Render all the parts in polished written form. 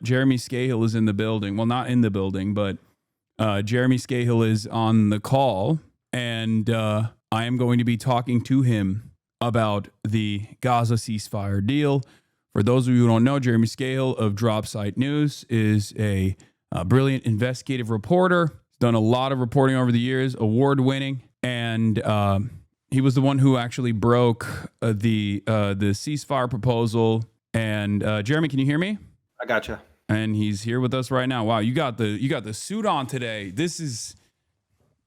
Jeremy Scahill is in the building. Well, not in the building, but Jeremy Scahill is on the call, and I am going to be talking to him about the Gaza ceasefire deal. For those of you who don't know, Jeremy Scahill of Dropsite News is a brilliant investigative reporter. He's done a lot of reporting over the years, award-winning, and he was the one who actually broke the ceasefire proposal. And Jeremy, can you hear me? I gotcha. And he's here with us right now. Wow, you got the suit on today.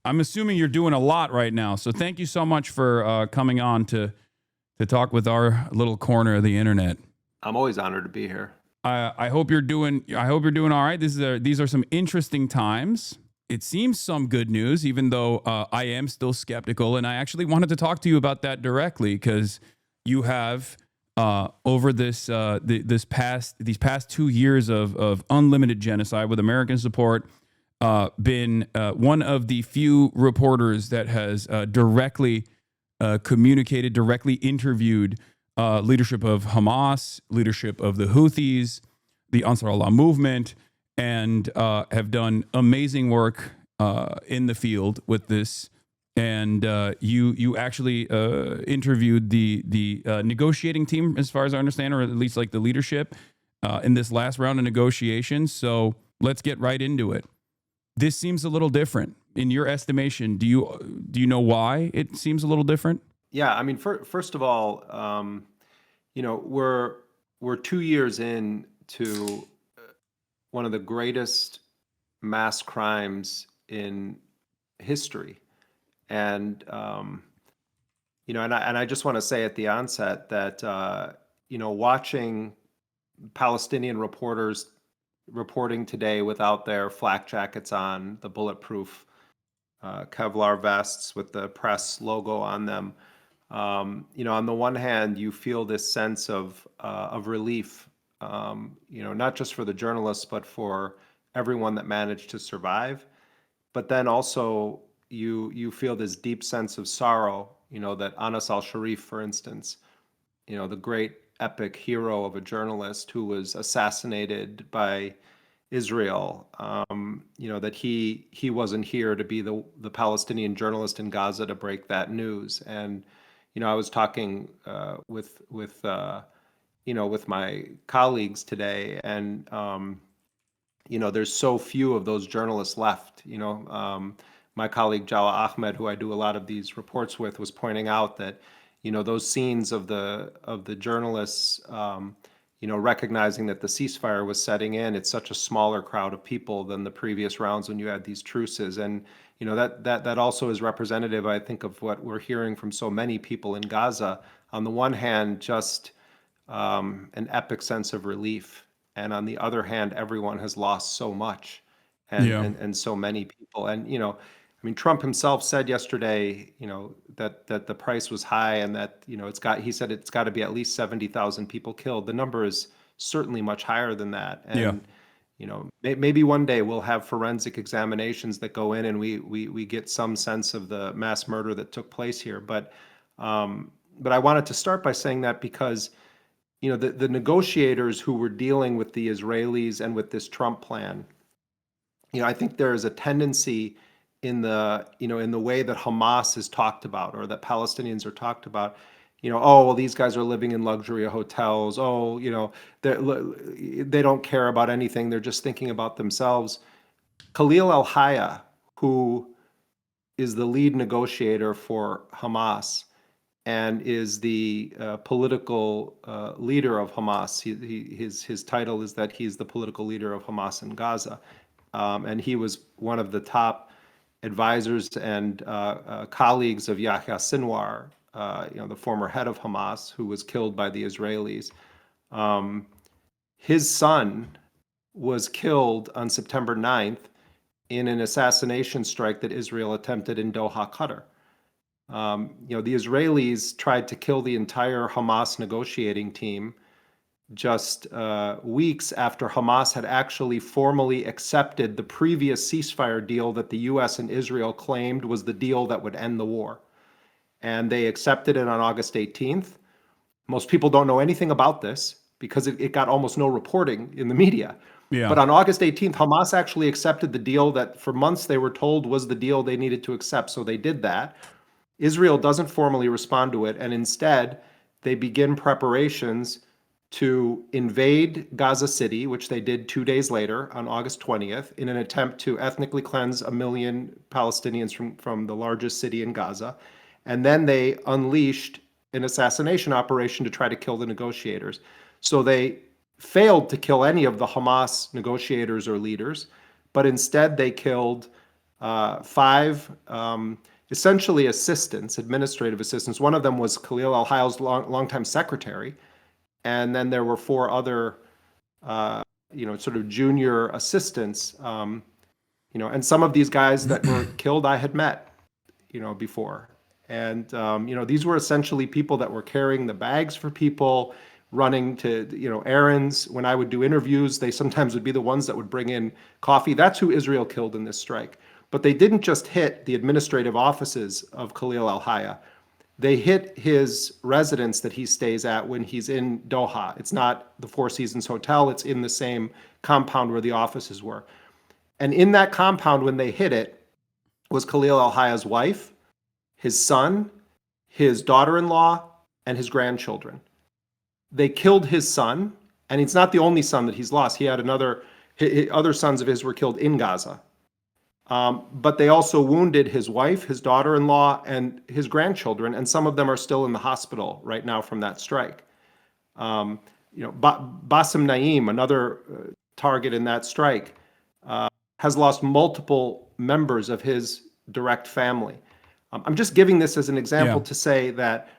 I'm assuming you're doing a lot right now. So thank you so much for coming on to talk with our little corner of the internet. I'm always honored to be here. I hope you're doing all right. These are some interesting times. It seems some good news, even though I am still skeptical. And I actually wanted to talk to you about that directly because you have over these past 2 years of unlimited genocide with American support, been one of the few reporters that has directly communicated, directly interviewed leadership of Hamas, leadership of the Houthis, the Ansar Allah movement, and have done amazing work in the field with this. And you actually interviewed the negotiating team, as far as I understand, or at least like the leadership in this last round of negotiations. So let's get right into it. This seems a little different. In your estimation, do you know why it seems a little different? Yeah, I mean, first of all, we're 2 years into one of the greatest mass crimes in history. And, and I just want to say at the onset that, watching Palestinian reporters reporting today without their flak jackets on, the bulletproof Kevlar vests with the press logo on them, on the one hand, you feel this sense of relief, not just for the journalists, but for everyone that managed to survive. But then also, you feel this deep sense of sorrow, that Anas al-Sharif, for instance, the great epic hero of a journalist who was assassinated by Israel, that he wasn't here to be the Palestinian journalist in Gaza to break that news. And, I was talking with my colleagues today, and, there's so few of those journalists left. My colleague Jawa Ahmed, who I do a lot of these reports with, was pointing out that, those scenes of the journalists, recognizing that the ceasefire was setting in. It's such a smaller crowd of people than the previous rounds when you had these truces, and that also is representative, I think, of what we're hearing from so many people in Gaza. On the one hand, just an epic sense of relief, and on the other hand, everyone has lost so much, and so many people, and Trump himself said yesterday, that the price was high, and that he said it's got to be at least 70,000 people killed. The number is certainly much higher than that, and maybe one day we'll have forensic examinations that go in, and we get some sense of the mass murder that took place here. But I wanted to start by saying that because the negotiators who were dealing with the Israelis and with this Trump plan, I think there is a tendency in the way that Hamas is talked about, or that Palestinians are talked about, oh, well, these guys are living in luxury hotels. Oh, they don't care about anything. They're just thinking about themselves. Khalil al-Hayya, who is the lead negotiator for Hamas and is the political leader of Hamas, his title is that he's the political leader of Hamas in Gaza. And he was one of the top advisors and colleagues of Yahya Sinwar, the former head of Hamas, who was killed by the Israelis. His son was killed on September 9th in an assassination strike that Israel attempted in Doha, Qatar. The Israelis tried to kill the entire Hamas negotiating team just weeks after Hamas had actually formally accepted the previous ceasefire deal that the U.S. and Israel claimed was the deal that would end the war. And they accepted it on August 18th. Most people don't know anything about this because it got almost no reporting in the media. Yeah. But on August 18th, Hamas actually accepted the deal that for months they were told was the deal they needed to accept. So they did that. Israel doesn't formally respond to it, and instead they begin preparations to invade Gaza City, which they did 2 days later on August 20th, in an attempt to ethnically cleanse 1 million Palestinians from the largest city in Gaza. And then they unleashed an assassination operation to try to kill the negotiators. So they failed to kill any of the Hamas negotiators or leaders, but instead they killed five essentially assistants, administrative assistants. One of them was Khalil al-Hayal's longtime secretary, and then there were four other, sort of junior assistants. And some of these guys that were killed, I had met, before. And these were essentially people that were carrying the bags for people, running to errands. When I would do interviews, they sometimes would be the ones that would bring in coffee. That's who Israel killed in this strike. But they didn't just hit the administrative offices of Khalil al-Hayya. They hit his residence that he stays at when he's in Doha. It's not the Four Seasons Hotel. It's in the same compound where the offices were. And in that compound, when they hit it, was Khalil al-Hayya's wife, his son, his daughter-in-law, and his grandchildren. They killed his son, and it's not the only son that he's lost. He had other sons of his were killed in Gaza. But they also wounded his wife, his daughter-in-law, and his grandchildren, and some of them are still in the hospital right now from that strike. Bassem Naim, another target in that strike, has lost multiple members of his direct family. I'm just giving this as an example to say that,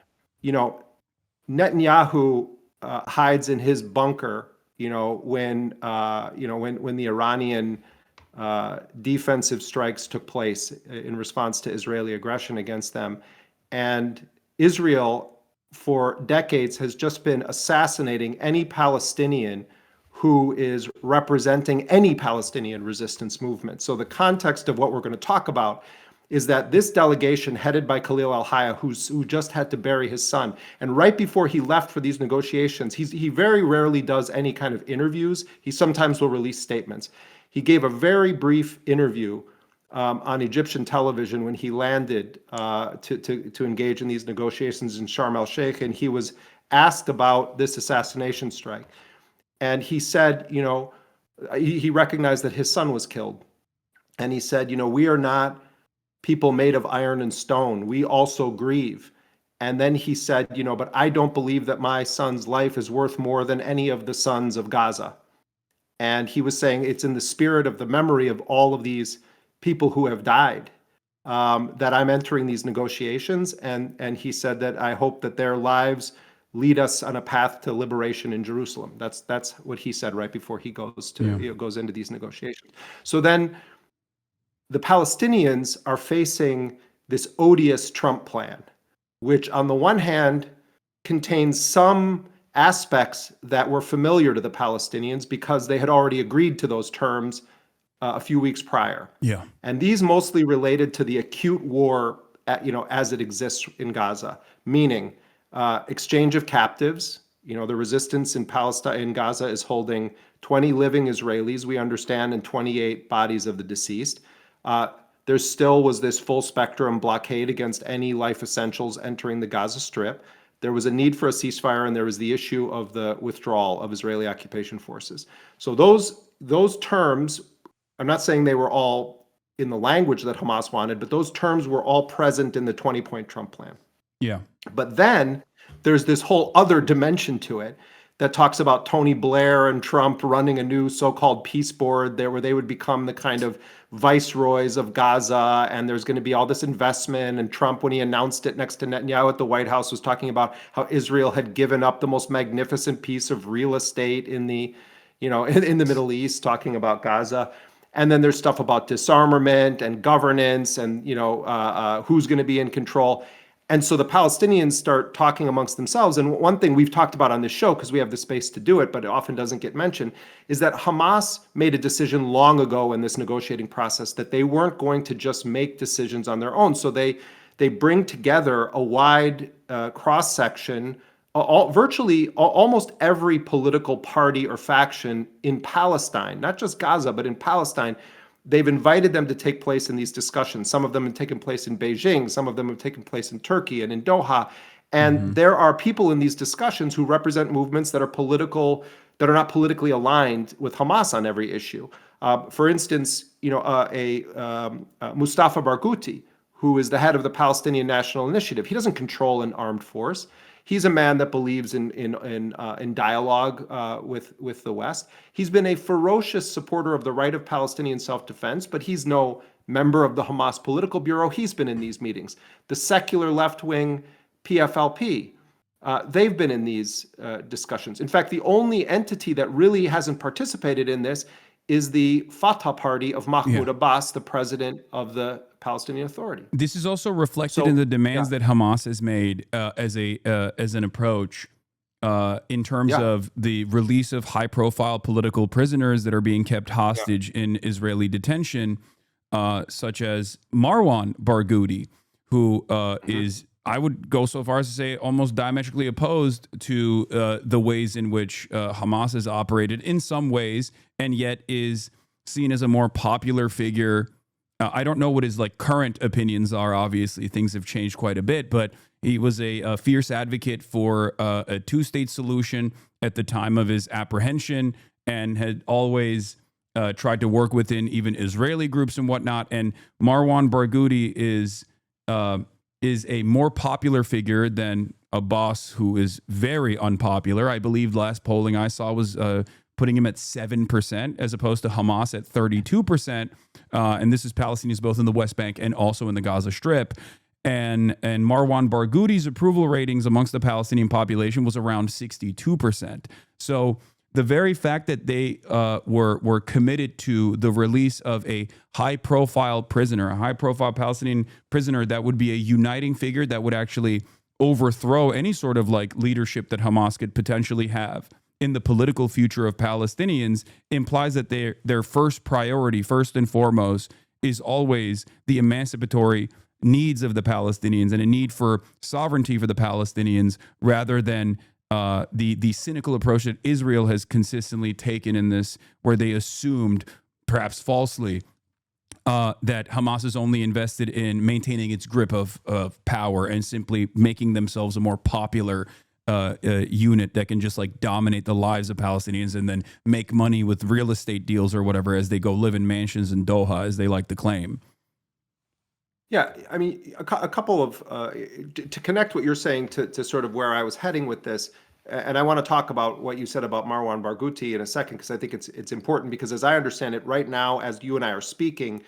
Netanyahu hides in his bunker, when the Iranian defensive strikes took place in response to Israeli aggression against them. And Israel, for decades, has just been assassinating any Palestinian who is representing any Palestinian resistance movement. So the context of what we're going to talk about is that this delegation headed by Khalil al-Hayya, who just had to bury his son, and right before he left for these negotiations, he very rarely does any kind of interviews. He sometimes will release statements. He gave a very brief interview on Egyptian television when he landed to engage in these negotiations in Sharm el-Sheikh, and he was asked about this assassination strike. And he said, he recognized that his son was killed. And he said, we are not people made of iron and stone. We also grieve. And then he said, but I don't believe that my son's life is worth more than any of the sons of Gaza. And he was saying it's in the spirit of the memory of all of these people who have died that I'm entering these negotiations. And he said that I hope that their lives lead us on a path to liberation in Jerusalem. That's what he said right before he goes into these negotiations. So then the Palestinians are facing this odious Trump plan, which on the one hand contains some aspects that were familiar to the Palestinians because they had already agreed to those terms a few weeks prior. Yeah. And these mostly related to the acute war, as it exists in Gaza, meaning exchange of captives. The resistance in Palestine, in Gaza, is holding 20 living Israelis, we understand, and 28 bodies of the deceased. There still was this full spectrum blockade against any life essentials entering the Gaza Strip. There was a need for a ceasefire, and there was the issue of the withdrawal of Israeli occupation forces. So those terms, I'm not saying they were all in the language that Hamas wanted, but those terms were all present in the 20-point Trump plan. Yeah. But then there's this whole other dimension to it that talks about Tony Blair and Trump running a new so-called peace board there where they would become the kind of viceroys of Gaza, and there's going to be all this investment. And Trump, when he announced it next to Netanyahu at the White House, was talking about how Israel had given up the most magnificent piece of real estate in the Middle East, talking about Gaza. And then there's stuff about disarmament and governance and, who's going to be in control. And so the Palestinians start talking amongst themselves. And one thing we've talked about on this show, because we have the space to do it, but it often doesn't get mentioned, is that Hamas made a decision long ago in this negotiating process that they weren't going to just make decisions on their own. So they bring together a wide cross-section almost every political party or faction in Palestine, not just Gaza, but in Palestine, they've invited them to take place in these discussions. Some of them have taken place in Beijing, some of them have taken place in Turkey and in Doha. And there are people in these discussions who represent movements that are not politically aligned with Hamas on every issue. For instance, Mustafa Barghouti, who is the head of the Palestinian National Initiative, he doesn't control an armed force. He's a man that believes in dialogue with the West. He's been a ferocious supporter of the right of Palestinian self-defense, but he's no member of the Hamas political bureau. He's been in these meetings. The secular left-wing PFLP, they've been in these discussions. In fact, the only entity that really hasn't participated in this is the Fatah party of Mahmoud Abbas, the president of the Palestinian Authority. This is also reflected in the demands that Hamas has made as an approach in terms of the release of high-profile political prisoners that are being kept hostage in Israeli detention, such as Marwan Barghouti, who is, I would go so far as to say, almost diametrically opposed to the ways in which Hamas has operated in some ways, and yet is seen as a more popular figure. I don't know what his current opinions are. Obviously, things have changed quite a bit, but he was a fierce advocate for a two-state solution at the time of his apprehension, and had always tried to work within even Israeli groups and whatnot. And Marwan Barghouti is a more popular figure than Abbas, who is very unpopular. I believe last polling I saw was putting him at 7% as opposed to Hamas at 32%. And this is Palestinians both in the West Bank and also in the Gaza Strip. And Marwan Barghouti's approval ratings amongst the Palestinian population was around 62%. So the very fact that they were committed to the release of a high-profile prisoner, a high-profile Palestinian prisoner that would be a uniting figure that would actually overthrow any sort of leadership that Hamas could potentially have in the political future of Palestinians, implies that their first priority, first and foremost, is always the emancipatory needs of the Palestinians and a need for sovereignty for the Palestinians, rather than the cynical approach that Israel has consistently taken in this, where they assumed, perhaps falsely, that Hamas is only invested in maintaining its grip of power and simply making themselves a more popular unit that can just dominate the lives of Palestinians and then make money with real estate deals or whatever as they go live in mansions in Doha, as they like to claim. Yeah, I mean, a couple of, to connect what you're saying to sort of where I was heading with this, and I want to talk about what you said about Marwan Barghouti in a second, because I think it's important, because as I understand it right now, as you and I are speaking,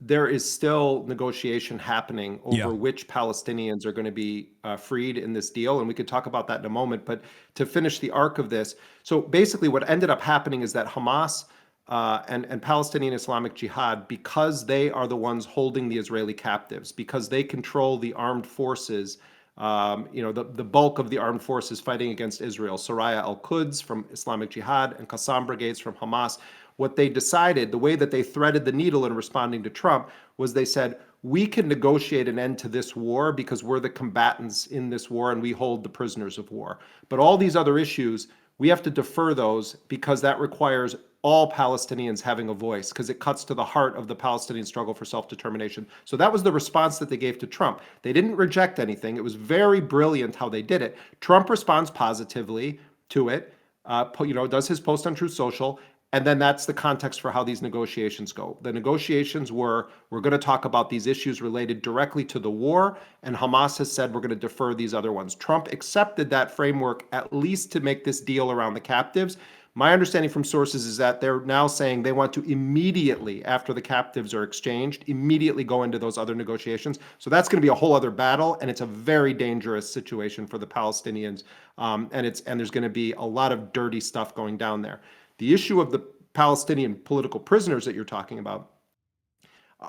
there is still negotiation happening over which Palestinians are going to be freed in this deal, and we could talk about that in a moment. But to finish the arc of this, so basically what ended up happening is that Hamas and Palestinian Islamic Jihad, because they are the ones holding the Israeli captives, because they control the armed forces, the bulk of the armed forces fighting against Israel, Soraya al-Quds from Islamic Jihad and Qassam brigades from Hamas, what they decided, the way that they threaded the needle in responding to Trump, was they said, we can negotiate an end to this war because we're the combatants in this war and we hold the prisoners of war. But all these other issues, we have to defer those because that requires all Palestinians having a voice, because it cuts to the heart of the Palestinian struggle for self-determination. So that was the response that they gave to Trump. They didn't reject anything. It was very brilliant how they did it. Trump responds positively to it, does his post on Truth Social, and then that's the context for how these negotiations go. The negotiations we're going to talk about these issues related directly to the war, and Hamas has said we're going to defer these other ones. Trump accepted that framework at least to make this deal around the captives. My understanding from sources is that they're now saying they want to immediately, after the captives are exchanged, immediately go into those other negotiations. So that's going to be a whole other battle, and it's a very dangerous situation for the Palestinians, and there's going to be a lot of dirty stuff going down there. The issue of the Palestinian political prisoners that you're talking about,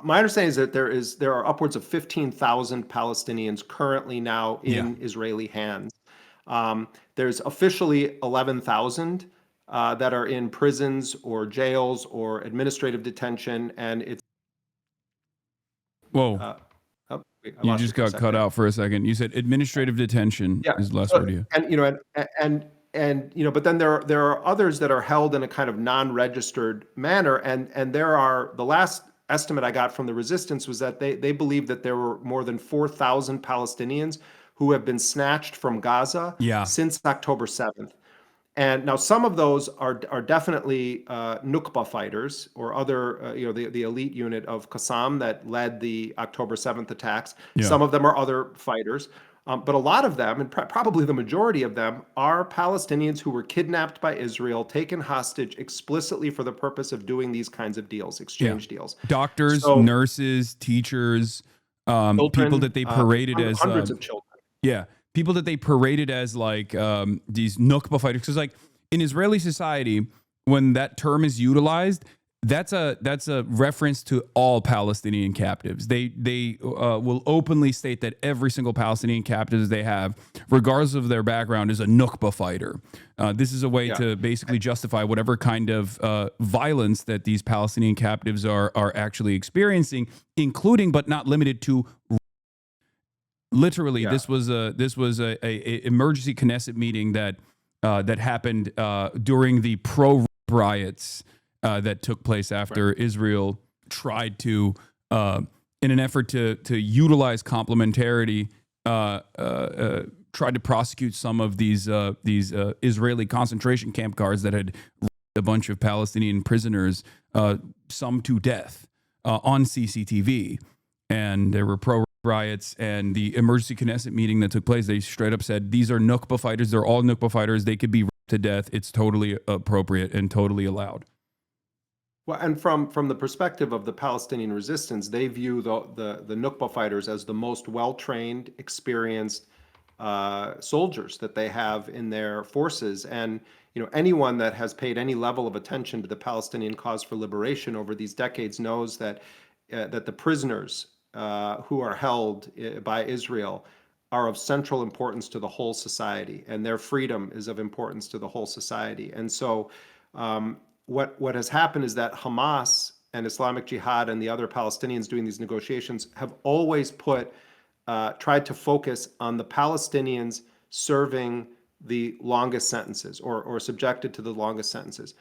my understanding is that there are upwards of 15,000 Palestinians currently now in Israeli hands. There's officially 11,000 that are in prisons or jails or administrative detention, and it's... Whoa. We I You lost you just for a got cut second. out for a second. You said administrative detention Yeah. is the last So, word you. and but then there are others that are held in a kind of non-registered manner, and there are, the last estimate I got from the resistance was that they believe that there were more than 4,000 Palestinians who have been snatched from Gaza Yeah. since October 7th. And now some of those are definitely Nukba fighters or other, the elite unit of Qassam that led the October 7th attacks. Yeah. Some of them are other fighters. But a lot of them, and probably the majority of them, are Palestinians who were kidnapped by Israel, taken hostage explicitly for the purpose of doing these kinds of deals, exchange deals. Doctors, So nurses, teachers, people children, that they paraded as hundreds of children. people that they paraded as like these Nukba fighters. Because like in Israeli society, when that term is utilized, that's a reference to all Palestinian captives. They will openly state that every single Palestinian captive they have, regardless of their background, is a Nukba fighter. This is a way to basically justify whatever kind of violence that these Palestinian captives are actually experiencing, including but not limited to. Literally, this was a emergency Knesset meeting that happened during the pro riots that took place after Israel tried to, in an effort to utilize complementarity, tried to prosecute some of these Israeli concentration camp guards that had raped a bunch of Palestinian prisoners, some to death, on CCTV. And there were pro riots, and the emergency Knesset meeting that took place, they straight up said, these are Nukba fighters. They're all Nukba fighters. They could be raped to death. It's totally appropriate and totally allowed. Well, and from the perspective of the Palestinian resistance, they view the Nukba fighters as the most well-trained, experienced soldiers that they have in their forces. And anyone that has paid any level of attention to the Palestinian cause for liberation over these decades knows that the prisoners who are held by Israel are of central importance to the whole society, and their freedom is of importance to the whole society. And so what has happened is that Hamas and Islamic Jihad and the other Palestinians doing these negotiations have always tried to focus on the Palestinians serving the longest sentences or subjected to the longest sentences.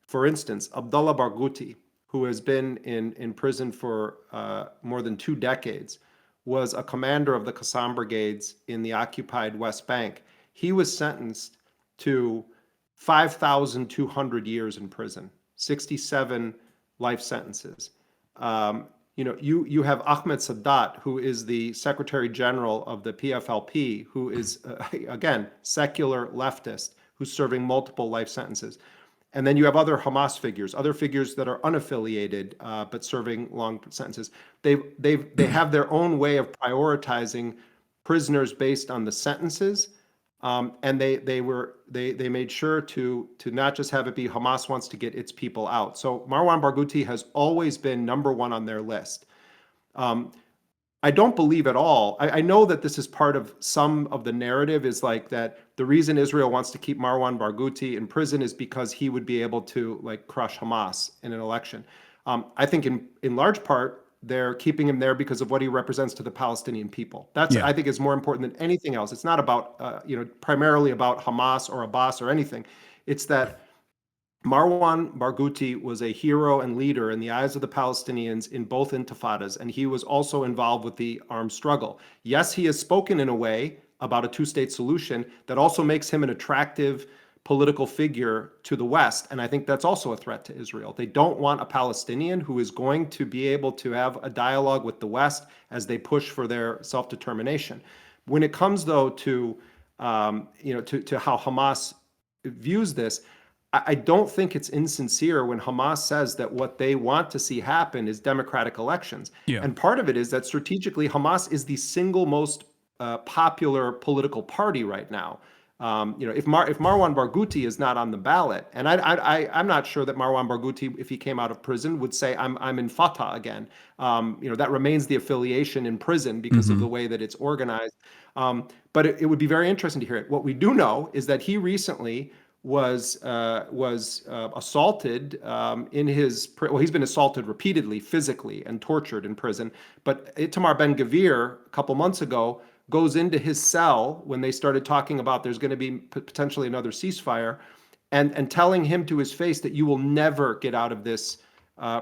For instance, Abdullah Barghouti, who has been in prison for more than 2 decades, was a commander of the Qassam brigades in the occupied West Bank. He was sentenced to 5,200 years in prison, 67 life sentences. You have Ahmed Sadat, who is the Secretary General of the PFLP, who is, again, secular leftist, who's serving multiple life sentences. And then you have other Hamas figures, other figures that are unaffiliated but serving long sentences. They have their own way of prioritizing prisoners based on the sentences, and they made sure to not just have it be Hamas wants to get its people out. So Marwan Barghouti has always been number one on their list. I don't believe at all. I know that this is part of some of the narrative, is like that the reason Israel wants to keep Marwan Barghouti in prison is because he would be able to like crush Hamas in an election. I think in large part they're keeping him there because of what he represents to the Palestinian people. That's I think is more important than anything else. It's not about primarily about Hamas or Abbas or anything. It's that Marwan Barghouti was a hero and leader in the eyes of the Palestinians in both intifadas, and he was also involved with the armed struggle. Yes, he has spoken in a way about a two-state solution that also makes him an attractive political figure to the West, and I think that's also a threat to Israel. They don't want a Palestinian who is going to be able to have a dialogue with the West as they push for their self-determination. When it comes, though, to how Hamas views this, I don't think it's insincere when Hamas says that what they want to see happen is democratic elections. And part of it is that strategically, Hamas is the single most popular political party right now. If Marwan Barghouti is not on the ballot, and I'm not sure that Marwan Barghouti, if he came out of prison, would say I'm in Fatah again. That remains the affiliation in prison because of the way that it's organized. But it would be very interesting to hear it. What we do know is that he recently was assaulted in his well, he's been assaulted repeatedly, physically, and tortured in prison. But Itamar Ben-Gvir, a couple months ago, goes into his cell when they started talking about there's going to be potentially another ceasefire, and telling him to his face that you will never get out of this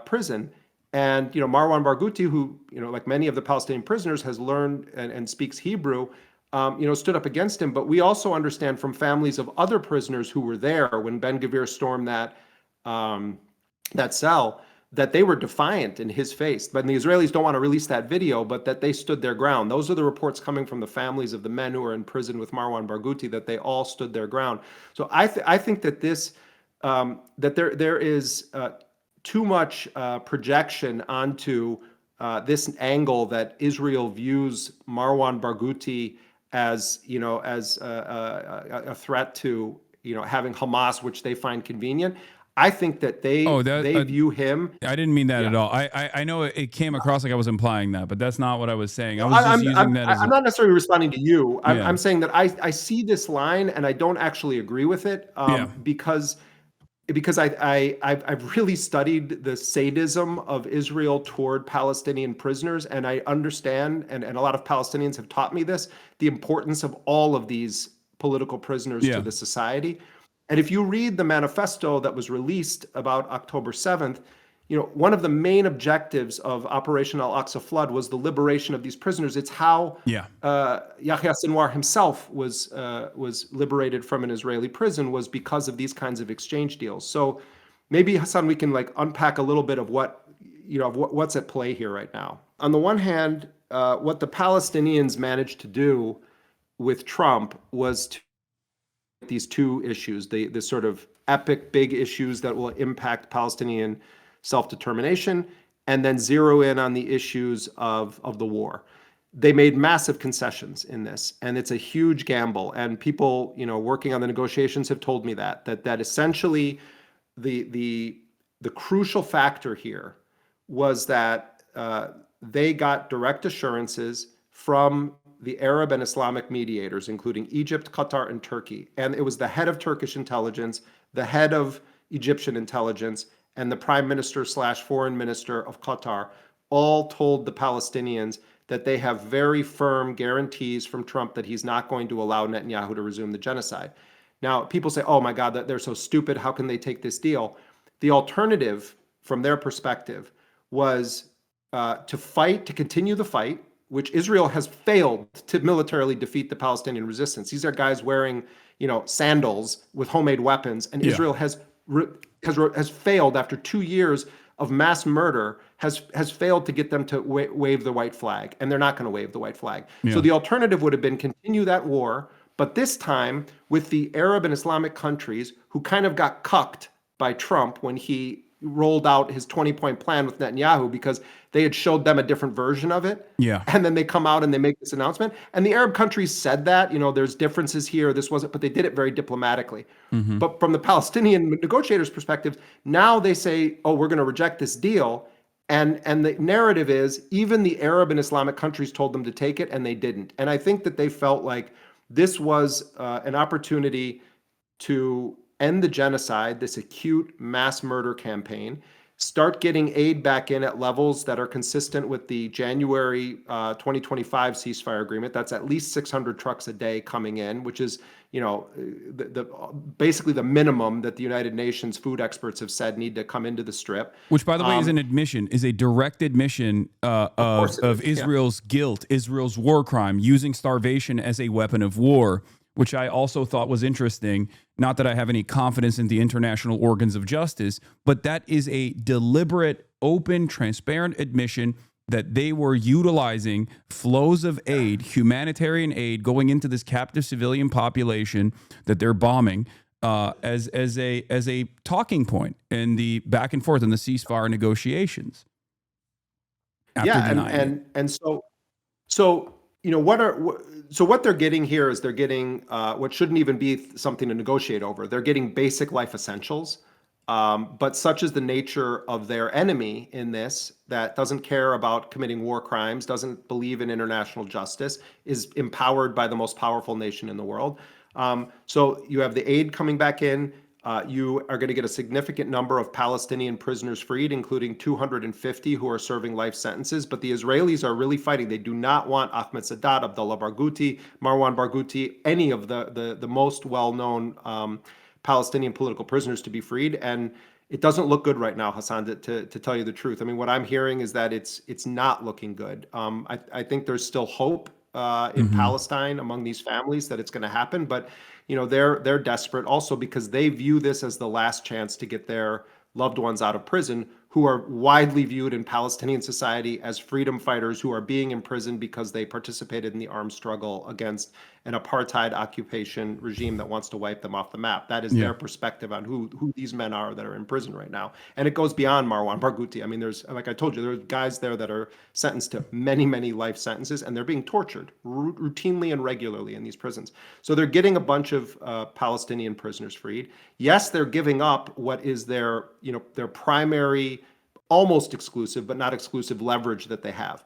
prison. And Marwan Barghouti, who like many of the Palestinian prisoners, has learned and speaks Hebrew, stood up against him. But we also understand from families of other prisoners who were there when Ben-Gvir stormed that cell, that they were defiant in his face. But the Israelis don't want to release that video, but that they stood their ground. Those are the reports coming from the families of the men who are in prison with Marwan Barghouti, that they all stood their ground. So I think that that there is too much projection onto this angle that Israel views Marwan Barghouti as a threat to having Hamas, which they find convenient. I think that they view him. I didn't mean that at all. I know it came across like I was implying that, but that's not what I was saying. I was just using that as I'm not necessarily responding to you. I'm saying that I see this line and I don't actually agree with it because I've really studied the sadism of Israel toward Palestinian prisoners, and I understand, and a lot of Palestinians have taught me this, the importance of all of these political prisoners to the society. And if you read the manifesto that was released about October 7th, one of the main objectives of Operation Al-Aqsa Flood was the liberation of these prisoners. It's how Yahya Sinwar himself was liberated from an Israeli prison, was because of these kinds of exchange deals. So maybe, Hassan, we can unpack a little bit of what's at play here right now. On the one hand, what the Palestinians managed to do with Trump was to these two issues, the sort of epic big issues that will impact Palestinian self-determination, and then zero in on the issues of the war. They made massive concessions in this, and it's a huge gamble. And people, working on the negotiations have told me that essentially the crucial factor here was that they got direct assurances from the Arab and Islamic mediators, including Egypt, Qatar, and Turkey. And it was the head of Turkish intelligence, the head of Egyptian intelligence, and the prime minister / foreign minister of Qatar all told the Palestinians that they have very firm guarantees from Trump that he's not going to allow Netanyahu to resume the genocide. Now, people say, oh my God, that they're so stupid. How can they take this deal? The alternative from their perspective was to continue the fight, which Israel has failed to militarily defeat the Palestinian resistance. These are guys wearing, sandals with homemade weapons, and Israel has failed after 2 years of mass murder, has failed to get them to wave the white flag, and they're not going to wave the white flag. So the alternative would have been continue that war, but this time with the Arab and Islamic countries who kind of got cucked by Trump when he rolled out his 20-point plan with Netanyahu, because they had showed them a different version of it. And then they come out and they make this announcement. And the Arab countries said that, there's differences here, this wasn't, but they did it very diplomatically. But from the Palestinian negotiators' perspective, now they say, oh, we're going to reject this deal. And the narrative is even the Arab and Islamic countries told them to take it, and they didn't. And I think that they felt like this was an opportunity to end the genocide, this acute mass murder campaign, start getting aid back in at levels that are consistent with the January 2025 ceasefire agreement. That's at least 600 trucks a day coming in, which is, basically the minimum that the United Nations food experts have said need to come into the Strip. Which, by the way, is a direct admission of Israel's guilt, Israel's war crime, using starvation as a weapon of war, which I also thought was interesting. Not that I have any confidence in the international organs of justice, but that is a deliberate, open, transparent admission that they were utilizing flows of aid, humanitarian aid, going into this captive civilian population that they're bombing as a talking point in the back and forth in the ceasefire negotiations. So what they're getting here is they're getting what shouldn't even be something to negotiate over. They're getting basic life essentials. But such is the nature of their enemy in this, that doesn't care about committing war crimes, doesn't believe in international justice, is empowered by the most powerful nation in the world. So you have the aid coming back in. You are going to get a significant number of Palestinian prisoners freed, including 250 who are serving life sentences. But the Israelis are really fighting. They do not want Ahmed Sadat, Abdullah Barghouti, Marwan Barghouti, any of the most well-known Palestinian political prisoners to be freed. And it doesn't look good right now, Hassan, to tell you the truth. I mean, what I'm hearing is that it's not looking good. I think there's still hope in Palestine among these families that it's going to happen, but they're desperate also because they view this as the last chance to get their loved ones out of prison, who are widely viewed in Palestinian society as freedom fighters who are being imprisoned because they participated in the armed struggle against an apartheid occupation regime that wants to wipe them off the map. That is their perspective on who these men are that are in prison right now. And it goes beyond Marwan Barghouti. I mean, there's, like I told you, there's guys there that are sentenced to many, many life sentences, and they're being tortured routinely and regularly in these prisons. So they're getting a bunch of Palestinian prisoners freed. Yes, they're giving up what is their primary, almost exclusive, but not exclusive leverage that they have.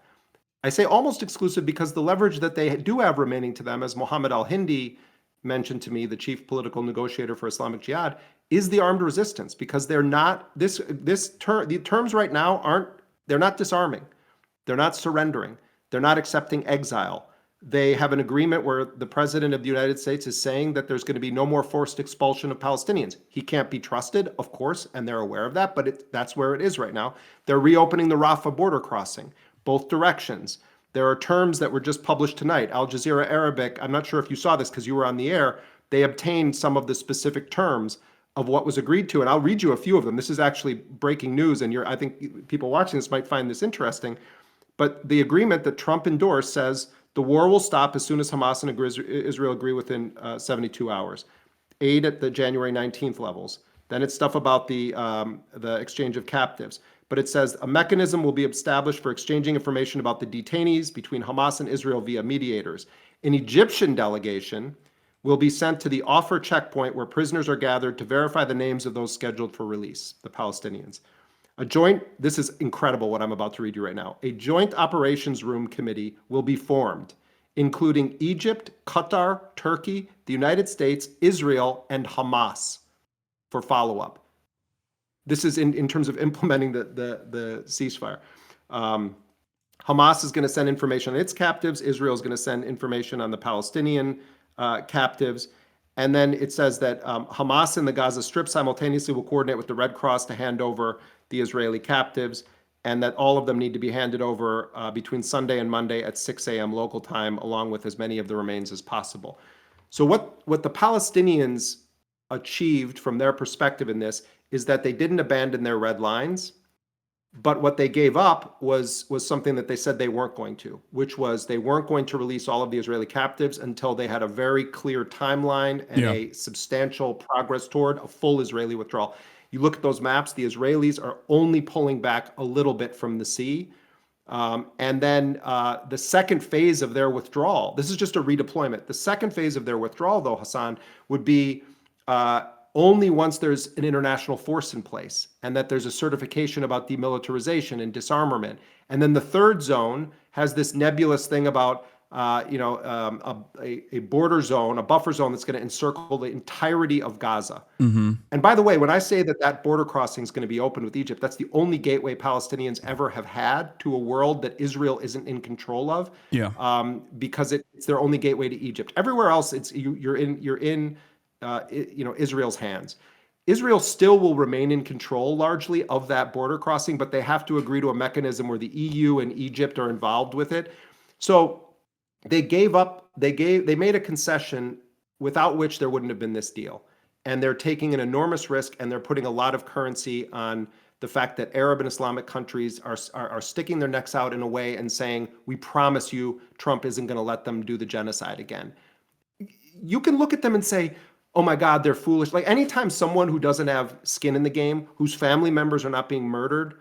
I say almost exclusive because the leverage that they do have remaining to them, as Mohammed al-Hindi mentioned to me, the chief political negotiator for Islamic Jihad, is the armed resistance, because they're not, the terms right now they're not disarming. They're not surrendering. They're not accepting exile. They have an agreement where the president of the United States is saying that there's going to be no more forced expulsion of Palestinians. He can't be trusted, of course, and they're aware of that, but that's where it is right now. They're reopening the Rafah border crossing, both directions. There are terms that were just published tonight. Al Jazeera Arabic, I'm not sure if you saw this because you were on the air, they obtained some of the specific terms of what was agreed to, and I'll read you a few of them. This is actually breaking news, and I think people watching this might find this interesting. But the agreement that Trump endorsed says the war will stop as soon as Hamas and Israel agree within 72 hours. Aid at the January 19th levels. Then it's stuff about the exchange of captives. But it says a mechanism will be established for exchanging information about the detainees between Hamas and Israel via mediators. An Egyptian delegation will be sent to the Offer checkpoint where prisoners are gathered to verify the names of those scheduled for release, the Palestinians. This is incredible what I'm about to read you right now. A joint operations room committee will be formed, including Egypt, Qatar, Turkey, the United States, Israel, and Hamas for follow-up. This is in terms of implementing the ceasefire. Hamas is going to send information on its captives. Israel is going to send information on the Palestinian captives. And then it says that Hamas in the Gaza Strip simultaneously will coordinate with the Red Cross to hand over the Israeli captives, and that all of them need to be handed over between Sunday and Monday at 6 a.m. local time, along with as many of the remains as possible. So what the Palestinians achieved from their perspective in this is that they didn't abandon their red lines, but what they gave up was something that they said they weren't going to, which was they weren't going to release all of the Israeli captives until they had a very clear timeline and a substantial progress toward a full Israeli withdrawal. You look at those maps, the Israelis are only pulling back a little bit from the sea. And then the second phase of their withdrawal, this is just a redeployment. The second phase of their withdrawal, though, Hassan, would be only once there's an international force in place and that there's a certification about demilitarization and disarmament. And then the third zone has this nebulous thing about a border zone, a buffer zone that's going to encircle the entirety of Gaza. And by the way, when I say that border crossing is going to be open with Egypt, that's the only gateway Palestinians ever have had to a world that Israel isn't in control of. Because it's their only gateway to Egypt. Everywhere else, you're in Israel's hands. Israel still will remain in control largely of that border crossing, but they have to agree to a mechanism where the EU and Egypt are involved with it. So they made a concession without which there wouldn't have been this deal. And they're taking an enormous risk, and they're putting a lot of currency on the fact that Arab and Islamic countries are sticking their necks out in a way and saying, we promise you Trump isn't going to let them do the genocide again. You can look at them and say, oh my God, they're foolish. Like anytime someone who doesn't have skin in the game, whose family members are not being murdered,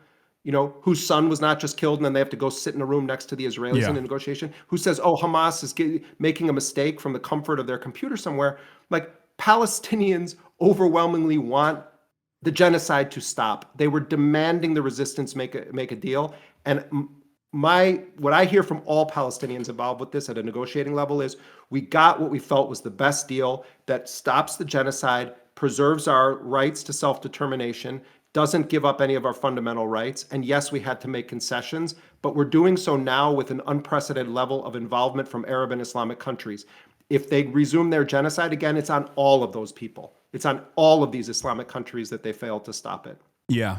whose son was not just killed and then they have to go sit in a room next to the Israelis in a negotiation, who says, oh, Hamas is making a mistake from the comfort of their computer somewhere. Like Palestinians overwhelmingly want the genocide to stop. They were demanding the resistance make a deal. And what I hear from all Palestinians involved with this at a negotiating level is we got what we felt was the best deal that stops the genocide, preserves our rights to self-determination, doesn't give up any of our fundamental rights. And yes, we had to make concessions, but we're doing so now with an unprecedented level of involvement from Arab and Islamic countries. If they resume their genocide again, it's on all of those people. It's on all of these Islamic countries that they failed to stop it. Yeah.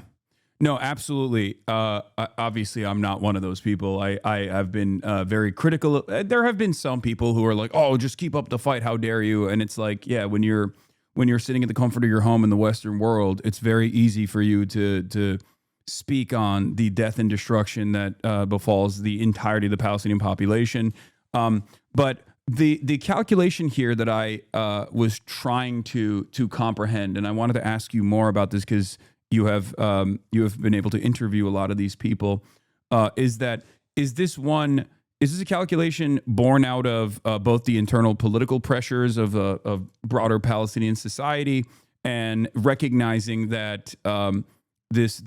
No, absolutely. Obviously, I'm not one of those people. I have been very critical. There have been some people who are like, "Oh, just keep up the fight. How dare you?" And it's like, yeah, when you're sitting in the comfort of your home in the Western world, it's very easy for you to speak on the death and destruction that befalls the entirety of the Palestinian population. But the calculation here that I was trying to comprehend, and I wanted to ask you more about this because you have been able to interview a lot of these people. Is this a calculation born out of both the internal political pressures of broader Palestinian society and recognizing that this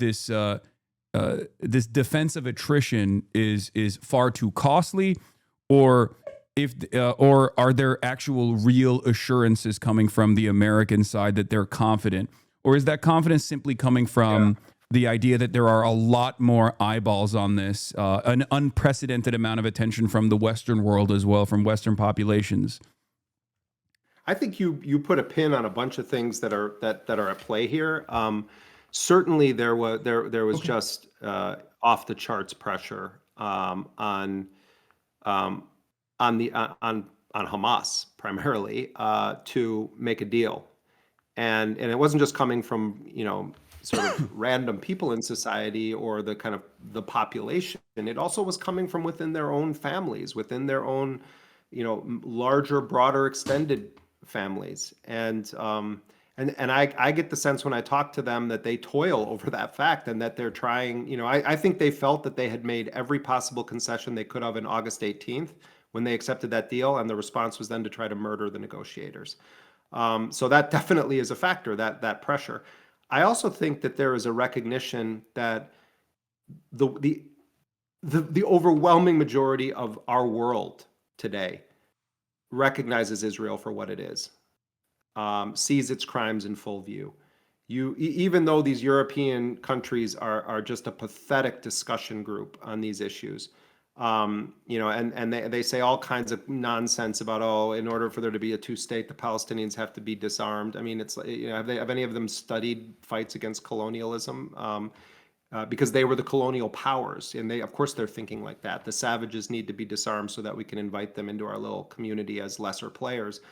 defensive attrition is far too costly, or are there actual real assurances coming from the American side that they're confident? Or is that confidence simply coming from the idea that there are a lot more eyeballs on this, an unprecedented amount of attention from the Western world as well, from Western populations? I think you put a pin on a bunch of things that are at play here. Certainly, there was just off the charts pressure on Hamas primarily to make a deal. And it wasn't just coming from, sort of random people in society or the kind of the population. It also was coming from within their own families, within their own, larger, broader, extended families. And I get the sense when I talk to them that they toil over that fact and that they're trying, I think they felt that they had made every possible concession they could have in August 18th when they accepted that deal. And the response was then to try to murder the negotiators. So that definitely is a factor, that pressure. I also think that there is a recognition that the overwhelming majority of our world today recognizes Israel for what it is, sees its crimes in full view. Even though these European countries are just a pathetic discussion group on these issues, and they say all kinds of nonsense about, in order for there to be a two-state, the Palestinians have to be disarmed. I mean, it's have any of them studied fights against colonialism? Because they were the colonial powers, and of course they're thinking like that. The savages need to be disarmed so that we can invite them into our little community as lesser players.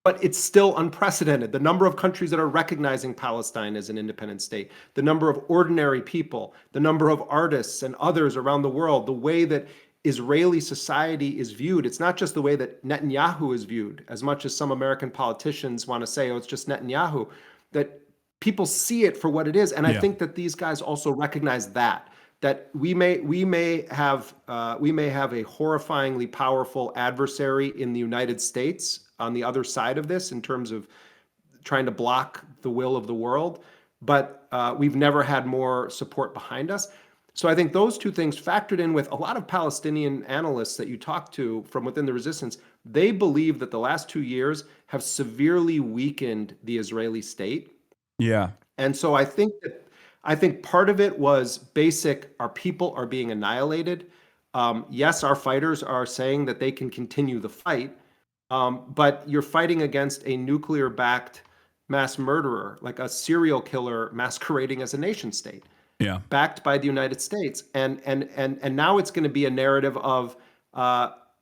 But it's still unprecedented. The number of countries that are recognizing Palestine as an independent state, the number of ordinary people, the number of artists and others around the world, the way that Israeli society is viewed. It's not just the way that Netanyahu is viewed, as much as some American politicians want to say, it's just Netanyahu, that people see it for what it is. And I think that these guys also recognize that we may have a horrifyingly powerful adversary in the United States on the other side of this in terms of trying to block the will of the world, but we've never had more support behind us. So I think those two things factored in with a lot of Palestinian analysts that you talk to from within the resistance, they believe that the last 2 years have severely weakened the Israeli state. Yeah. And so I think part of it was basic, our people are being annihilated. Yes, our fighters are saying that they can continue the fight, but you're fighting against a nuclear-backed mass murderer, like a serial killer masquerading as a nation state, backed by the United States. And now it's going to be a narrative of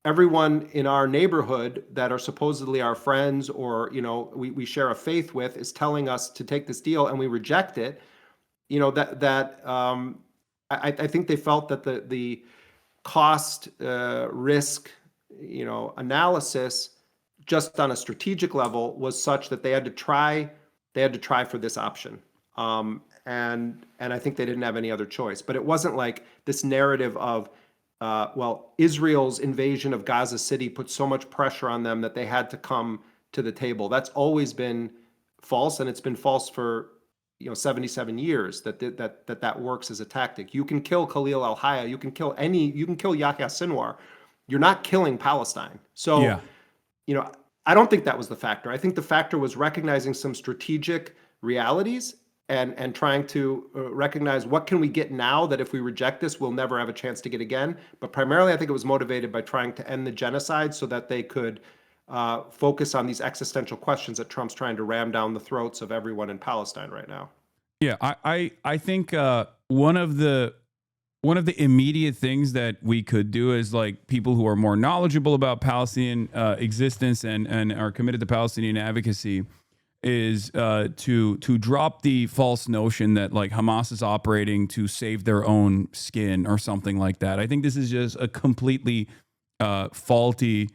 everyone in our neighborhood that are supposedly our friends or we share a faith with is telling us to take this deal, and we reject it. I think they felt that the cost risk analysis just on a strategic level was such that they had to try for this option. And I think they didn't have any other choice. But it wasn't like this narrative of Israel's invasion of Gaza City put so much pressure on them that they had to come to the table. That's always been false, and it's been false for 77 years that works as a tactic. You can kill Khalil al-Hayya, you can kill Yahya Sinwar. You're not killing Palestine. So, I don't think that was the factor. I think the factor was recognizing some strategic realities and trying to recognize what can we get now that if we reject this, we'll never have a chance to get again. But primarily, I think it was motivated by trying to end the genocide so that they could focus on these existential questions that Trump's trying to ram down the throats of everyone in Palestine right now. Yeah, I think one of the immediate things that we could do as like people who are more knowledgeable about Palestinian existence and are committed to Palestinian advocacy is to drop the false notion that like Hamas is operating to save their own skin or something like that. I think this is just a completely faulty.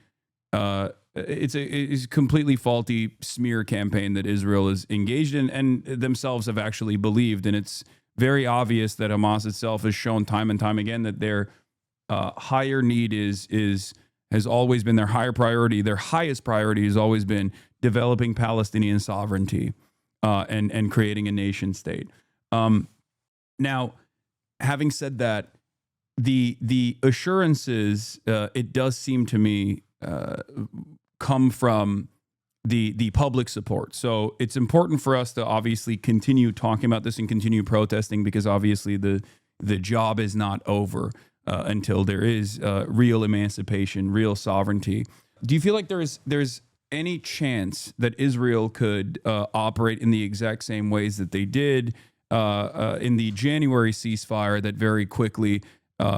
It's a completely faulty smear campaign that Israel is engaged in and themselves have actually believed. And it's very obvious that Hamas itself has shown time and time again that their higher need has always been their higher priority. Their highest priority has always been developing Palestinian sovereignty and creating a nation state. Now, having said that, the assurances, it does seem to me, come from the public support. So it's important for us to obviously continue talking about this and continue protesting because obviously the job is not over until there is real emancipation, real sovereignty. Do you feel like there's any chance that Israel could operate in the exact same ways that they did in the January ceasefire that very quickly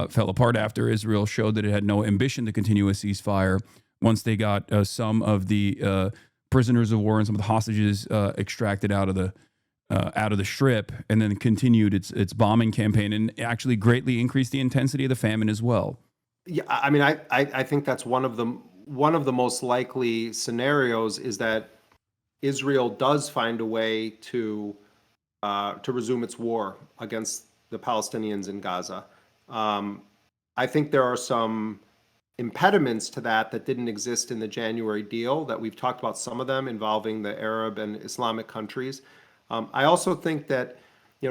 fell apart after Israel showed that it had no ambition to continue a ceasefire once they got some of the prisoners of war and some of the hostages extracted out of the strip, and then continued its bombing campaign and actually greatly increased the intensity of the famine as well? Yeah, I mean, I think that's one of the most likely scenarios is that Israel does find a way to resume its war against the Palestinians in Gaza. I think there are some impediments to that didn't exist in the January deal that we've talked about, some of them involving the Arab and Islamic countries. I also think that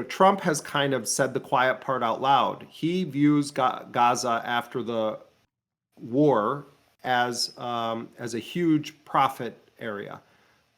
Trump has kind of said the quiet part out loud. He views Gaza after the war as a huge profit area.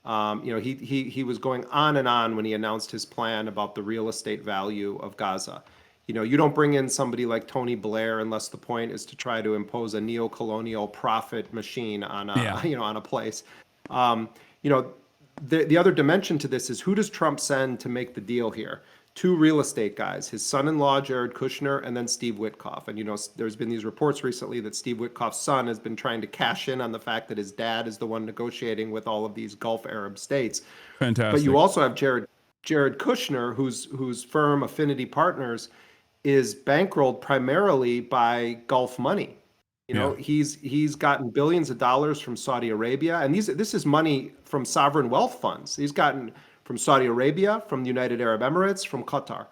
He was going on and on when he announced his plan about the real estate value of Gaza. You don't bring in somebody like Tony Blair unless the point is to try to impose a neo-colonial profit machine on a place. The other dimension to this is who does Trump send to make the deal here? Two real estate guys, his son-in-law, Jared Kushner, and then Steve Witkoff. And, there's been these reports recently that Steve Witkoff's son has been trying to cash in on the fact that his dad is the one negotiating with all of these Gulf Arab states. Fantastic. But you also have Jared Kushner, whose firm Affinity Partners is bankrolled primarily by Gulf money. He's gotten billions of dollars from Saudi Arabia, and this is money from sovereign wealth funds. He's gotten from Saudi Arabia, from the United Arab Emirates, from Qatar.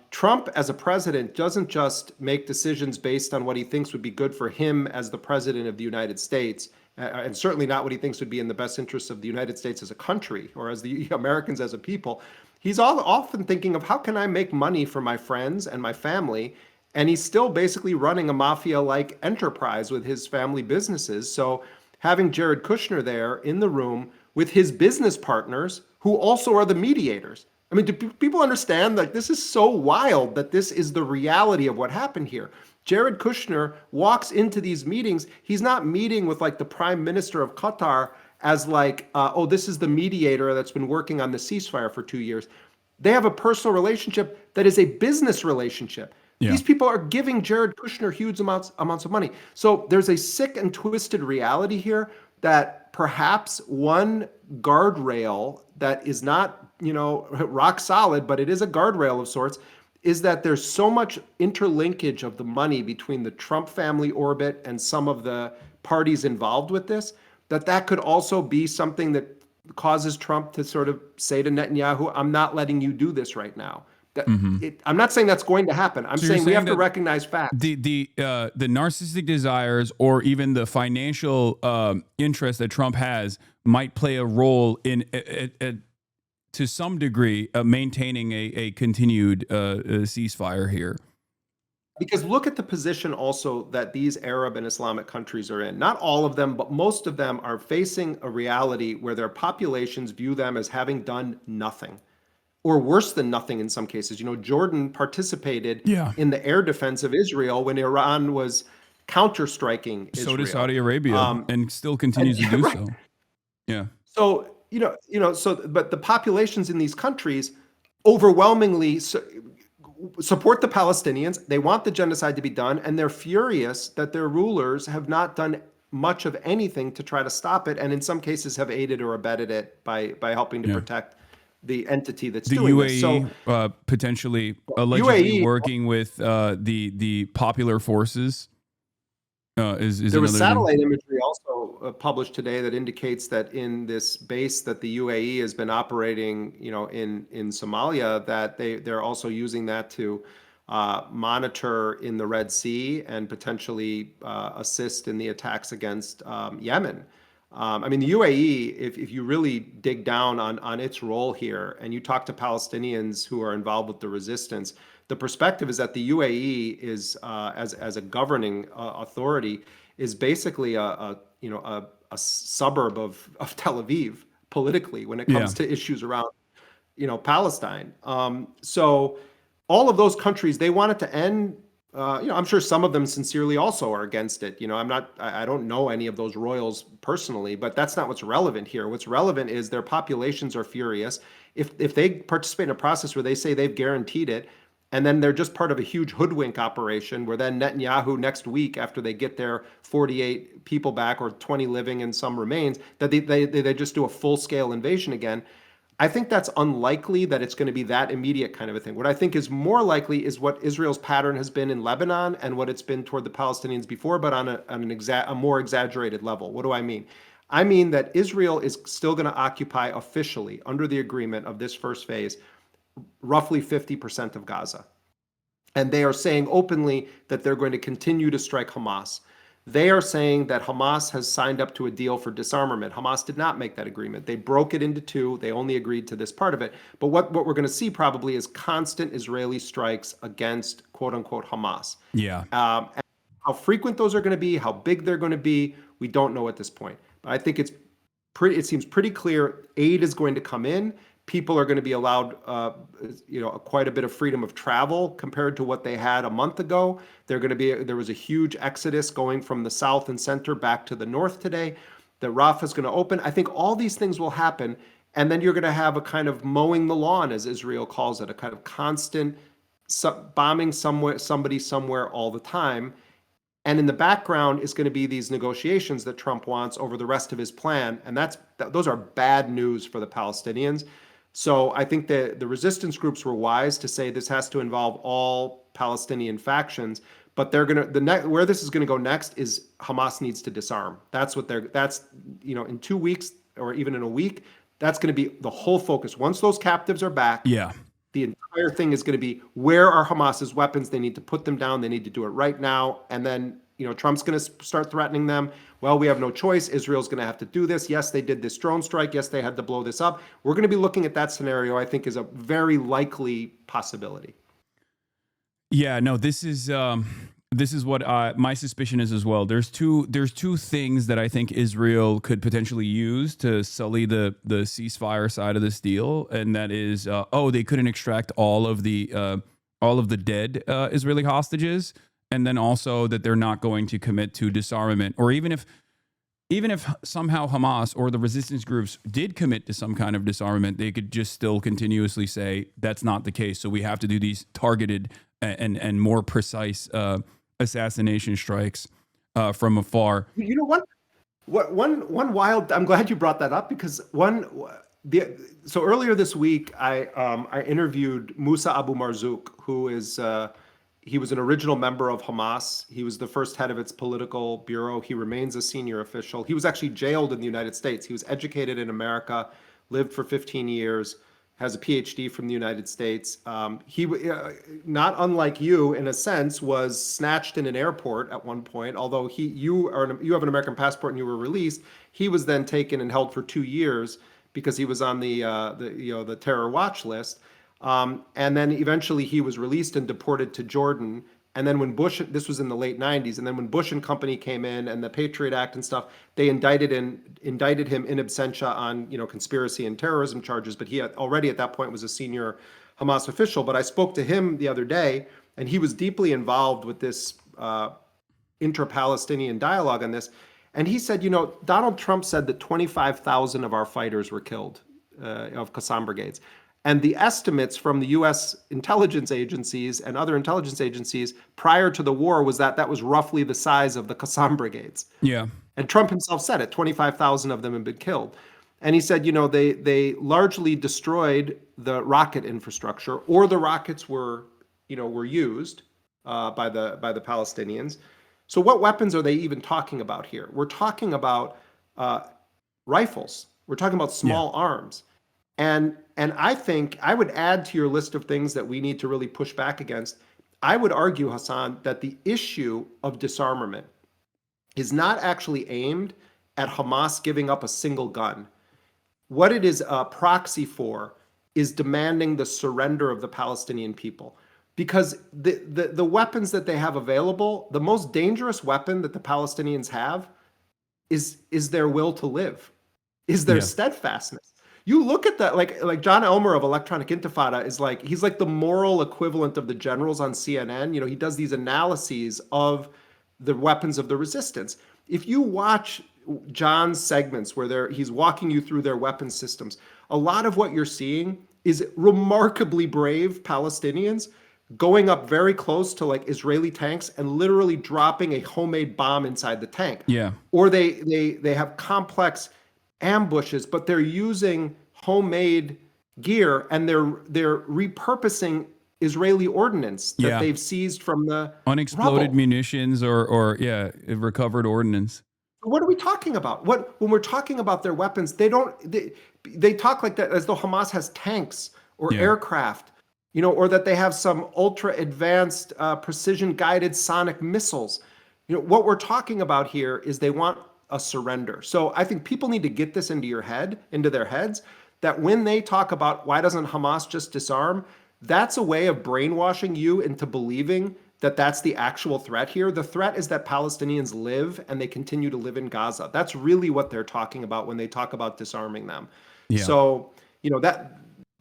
Trump, as a president, doesn't just make decisions based on what he thinks would be good for him as the president of the United States, and certainly not what he thinks would be in the best interests of the United States as a country or as the Americans as a people. He's often thinking of how can I make money for my friends and my family, and he's still basically running a mafia-like enterprise with his family businesses. So having Jared Kushner there in the room with his business partners, who also are the mediators. I mean, do people understand that this is so wild that this is the reality of what happened here? Jared Kushner walks into these meetings. He's not meeting with like the prime minister of Qatar as like, this is the mediator that's been working on the ceasefire for 2 years. They have a personal relationship that is a business relationship. Yeah. These people are giving Jared Kushner huge amounts of money. So there's a sick and twisted reality here that perhaps one guardrail that is not, rock solid, but it is a guardrail of sorts, is that there's so much interlinkage of the money between the Trump family orbit and some of the parties involved with this, that could also be something that causes Trump to sort of say to Netanyahu, I'm not letting you do this right now. I'm not saying that's going to happen. I'm saying we have to recognize facts. The narcissistic desires or even the financial interest that Trump has might play a role in to some degree, maintaining a continued ceasefire here. Because look at the position also that these Arab and Islamic countries are in. Not all of them, but most of them are facing a reality where their populations view them as having done nothing, or worse than nothing in some cases. You know, Jordan participated in the air defense of Israel when Iran was counter-striking Israel. So does Saudi Arabia, and still continues to do so. Yeah. So, but the populations in these countries overwhelmingly support the Palestinians. They want the genocide to be done, and they're furious that their rulers have not done much of anything to try to stop it, and in some cases have aided or abetted it by helping to protect the entity that's doing UAE, this. So potentially allegedly UAE working with the popular forces. There was satellite imagery also published today that indicates that in this base that the UAE has been operating, in Somalia, that they're also using that to monitor in the Red Sea and potentially assist in the attacks against Yemen. I mean, the UAE, if you really dig down on its role here, and you talk to Palestinians who are involved with the resistance, the perspective is that the UAE is, as a governing authority, is basically a suburb of Tel Aviv politically when it comes to issues around, Palestine. So all of those countries, they want it to end. I'm sure some of them sincerely also are against it. I don't know any of those royals personally, but that's not what's relevant here. What's relevant is their populations are furious. If they participate in a process where they say they've guaranteed it, and then they're just part of a huge hoodwink operation where then Netanyahu next week, after they get their 48 people back or 20 living and some remains, that they just do a full-scale invasion again. I think that's unlikely that it's going to be that immediate kind of a thing. What I think is more likely is what Israel's pattern has been in Lebanon and what it's been toward the Palestinians before, but on a more exaggerated level. What do I mean? I mean that Israel is still going to occupy officially, under the agreement of this first phase, roughly 50% of Gaza. And they are saying openly that they're going to continue to strike Hamas. They are saying that Hamas has signed up to a deal for disarmament. Hamas did not make that agreement. They broke it into two. They only agreed to this part of it. But what we're going to see probably is constant Israeli strikes against quote unquote Hamas. Yeah. And how frequent those are going to be, how big they're going to be, we don't know at this point. But I think it seems pretty clear aid is going to come in. People are going to be allowed, quite a bit of freedom of travel compared to what they had a month ago. There was a huge exodus going from the south and center back to the north today. The Rafah is going to open. I think all these things will happen, and then you're going to have a kind of mowing the lawn, as Israel calls it, a kind of constant bombing somebody somewhere all the time. And in the background is going to be these negotiations that Trump wants over the rest of his plan, and those are bad news for the Palestinians. So I think that the resistance groups were wise to say this has to involve all Palestinian factions, but where this is going to go next is Hamas needs to disarm. In 2 weeks or even in a week, that's going to be the whole focus. Once those captives are back, the entire thing is going to be, where are Hamas's weapons? They need to put them down. They need to do it right now. And then, Trump's going to start threatening them. Well, we have no choice. Israel's going to have to do this. Yes, they did this drone strike. Yes, they had to blow this up. We're going to be looking at that scenario, I think, is a very likely possibility. Yeah, no, this is what my suspicion is as well. There's two things that I think Israel could potentially use to sully the ceasefire side of this deal, and that is, they couldn't extract all of the dead Israeli hostages, and then also that they're not going to commit to disarmament, or even if somehow Hamas or the resistance groups did commit to some kind of disarmament, they could just still continuously say that's not the case. So we have to do these targeted and more precise assassination strikes from afar. You know what? One wild. I'm glad you brought that up, because so earlier this week I interviewed Musa Abu Marzouk, who is he was an original member of Hamas. He was the first head of its political bureau. He remains a senior official. He was actually jailed in the United States. He was educated in America, lived for 15 years, has a PhD from the United States. He, not unlike you in a sense, was snatched in an airport at one point. Although you have an American passport and you were released, he was then taken and held for 2 years because he was on the terror watch list. And then eventually he was released and deported to Jordan. And then when Bush, this was in the late 90s, and then when Bush and company came in and the Patriot Act and stuff, they indicted him in absentia on conspiracy and terrorism charges. But he had, already at that point was a senior Hamas official. But I spoke to him the other day, and he was deeply involved with this inter-Palestinian dialogue on this. And he said, Donald Trump said that 25,000 of our fighters were killed, of Qassam brigades. And the estimates from the U.S. intelligence agencies and other intelligence agencies prior to the war was that was roughly the size of the Qassam brigades. Yeah. And Trump himself said it, 25,000 of them have been killed. And he said, they largely destroyed the rocket infrastructure, or the rockets were used by the Palestinians. So what weapons are they even talking about here? We're talking about rifles. We're talking about small arms. And I think I would add to your list of things that we need to really push back against. I would argue, Hasan, that the issue of disarmament is not actually aimed at Hamas giving up a single gun. What it is a proxy for is demanding the surrender of the Palestinian people. Because the weapons that they have available, the most dangerous weapon that the Palestinians have is their will to live, is their steadfastness. You look at that, like John Elmer of Electronic Intifada he's like the moral equivalent of the generals on CNN. He does these analyses of the weapons of the resistance. If you watch John's segments where he's walking you through their weapon systems, a lot of what you're seeing is remarkably brave Palestinians going up very close to Israeli tanks and literally dropping a homemade bomb inside the tank. Yeah. Or they have complex ambushes, but they're using homemade gear and they're repurposing Israeli ordnance that they've seized from the unexploded rubble. munitions or recovered ordnance. What are we talking about? When we're talking about their weapons, they talk like that as though Hamas has tanks or aircraft, or that they have some ultra advanced precision guided sonic missiles. What we're talking about here is they want a surrender. So I think people need to get this into their heads, that when they talk about why doesn't Hamas just disarm, that's a way of brainwashing you into believing that that's the actual threat here. The threat is that Palestinians live and they continue to live in Gaza. That's really what they're talking about when they talk about disarming them. Yeah. So,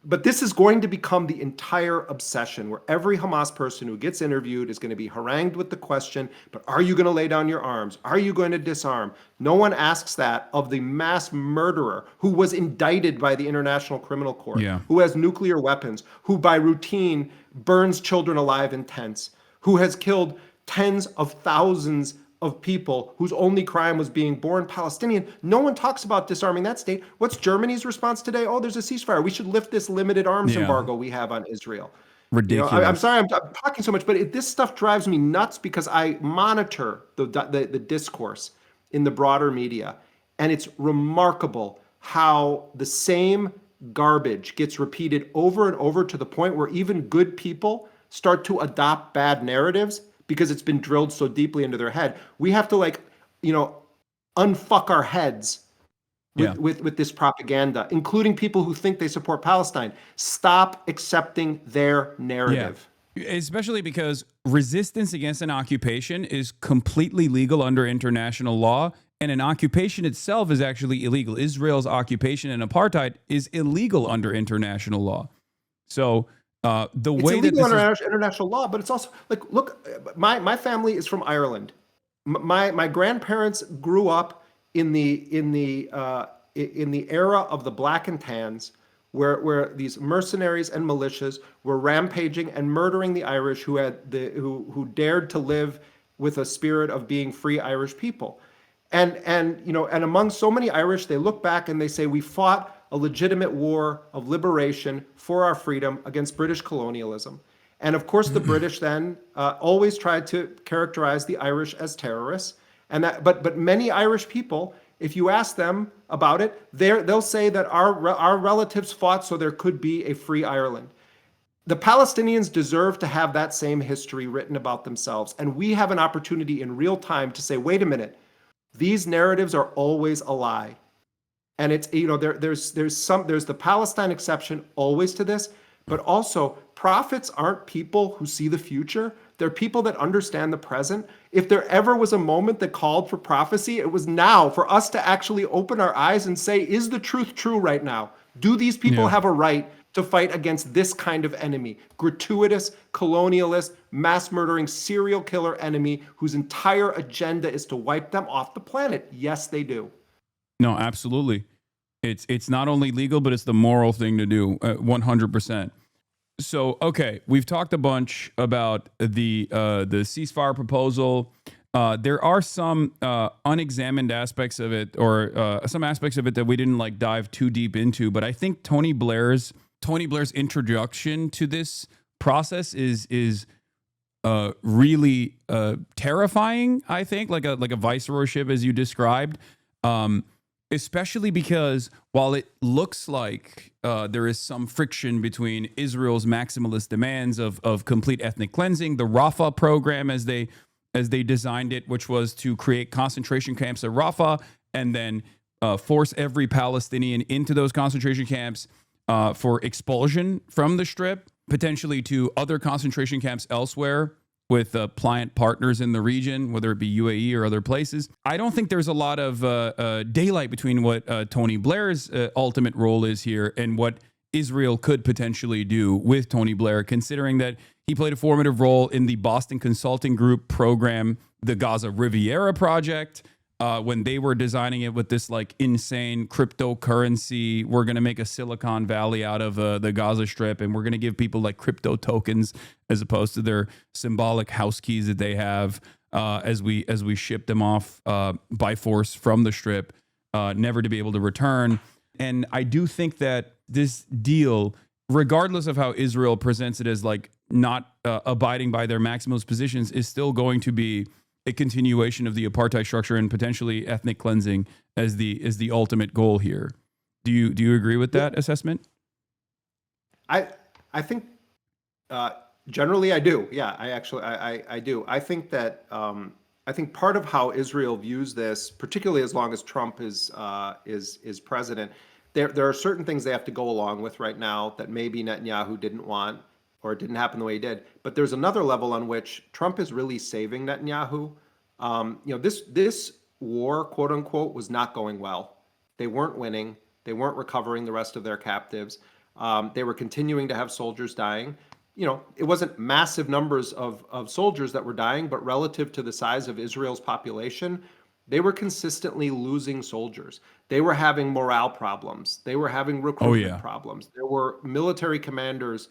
but this is going to become the entire obsession, where every Hamas person who gets interviewed is going to be harangued with the question, but are you going to lay down your arms? Are you going to disarm? No one asks that of the mass murderer who was indicted by the International Criminal Court, who has nuclear weapons, who by routine burns children alive in tents, who has killed tens of thousands of people whose only crime was being born Palestinian. No one talks about disarming that state. What's Germany's response today? Oh, there's a ceasefire. We should lift this limited arms embargo we have on Israel. Ridiculous. I'm sorry I'm talking so much, but this stuff drives me nuts because I monitor the discourse in the broader media, and it's remarkable how the same garbage gets repeated over and over to the point where even good people start to adopt bad narratives because it's been drilled so deeply into their head. We have to unfuck our heads with this propaganda, including people who think they support Palestine. Stop accepting their narrative. Yeah. Especially because resistance against an occupation is completely legal under international law, and an occupation itself is actually illegal. Israel's occupation and apartheid is illegal under international law. So it's way that illegal under international law, but it's also look, my family is from Ireland. My grandparents grew up in the era of the black and tans, where these mercenaries and militias were rampaging and murdering the Irish who dared to live with a spirit of being free Irish people. And among so many Irish, they look back and they say, we fought a legitimate war of liberation for our freedom against British colonialism. And of course, the British then always tried to characterize the Irish as terrorists. But many Irish people, if you ask them about it, they'll say that our relatives fought so there could be a free Ireland. The Palestinians deserve to have that same history written about themselves. And we have an opportunity in real time to say, wait a minute, these narratives are always a lie. And it's, there's the Palestine exception always to this, but also prophets aren't people who see the future. They're people that understand the present. If there ever was a moment that called for prophecy, it was now, for us to actually open our eyes and say, is the truth true right now? Do these people Yeah. have a right to fight against this kind of enemy? Gratuitous, colonialist, mass murdering, serial killer enemy whose entire agenda is to wipe them off the planet. Yes, they do. No, absolutely. It's not only legal, but it's the moral thing to do, 100%. So, okay, we've talked a bunch about the ceasefire proposal. There are some unexamined aspects of it, or some aspects of it that we didn't like dive too deep into. But I think Tony Blair's introduction to this process is really terrifying. I think like a viceroyship, as you described. Especially because while it looks like there is some friction between Israel's maximalist demands of complete ethnic cleansing, the Rafah program as they designed it, which was to create concentration camps at Rafah and then force every Palestinian into those concentration camps for expulsion from the Strip, potentially to other concentration camps elsewhere with pliant partners in the region, whether it be UAE or other places. I don't think there's a lot of daylight between what Tony Blair's ultimate role is here and what Israel could potentially do with Tony Blair, considering that he played a formative role in the Boston Consulting Group program, the Gaza Riviera Project, when they were designing it with this like insane cryptocurrency. We're going to make a Silicon Valley out of the Gaza Strip, and we're going to give people like crypto tokens as opposed to their symbolic house keys that they have as we ship them off by force from the Strip, never to be able to return. And I do think that this deal, regardless of how Israel presents it as like not abiding by their maximalist positions, is still going to be a continuation of the apartheid structure and potentially ethnic cleansing as the ultimate goal here. Do you agree with that assessment? I think generally I do. Yeah, I do. I think that I think part of how Israel views this, particularly as long as Trump is president, there are certain things they have to go along with right now that maybe Netanyahu didn't want, or it didn't happen the way he did. But there's another level on which Trump is really saving Netanyahu. This war, quote unquote, was not going well. They weren't winning. They weren't recovering the rest of their captives. They were continuing to have soldiers dying. It wasn't massive numbers of soldiers that were dying, but relative to the size of Israel's population, they were consistently losing soldiers. They were having morale problems. They were having recruitment problems. There were military commanders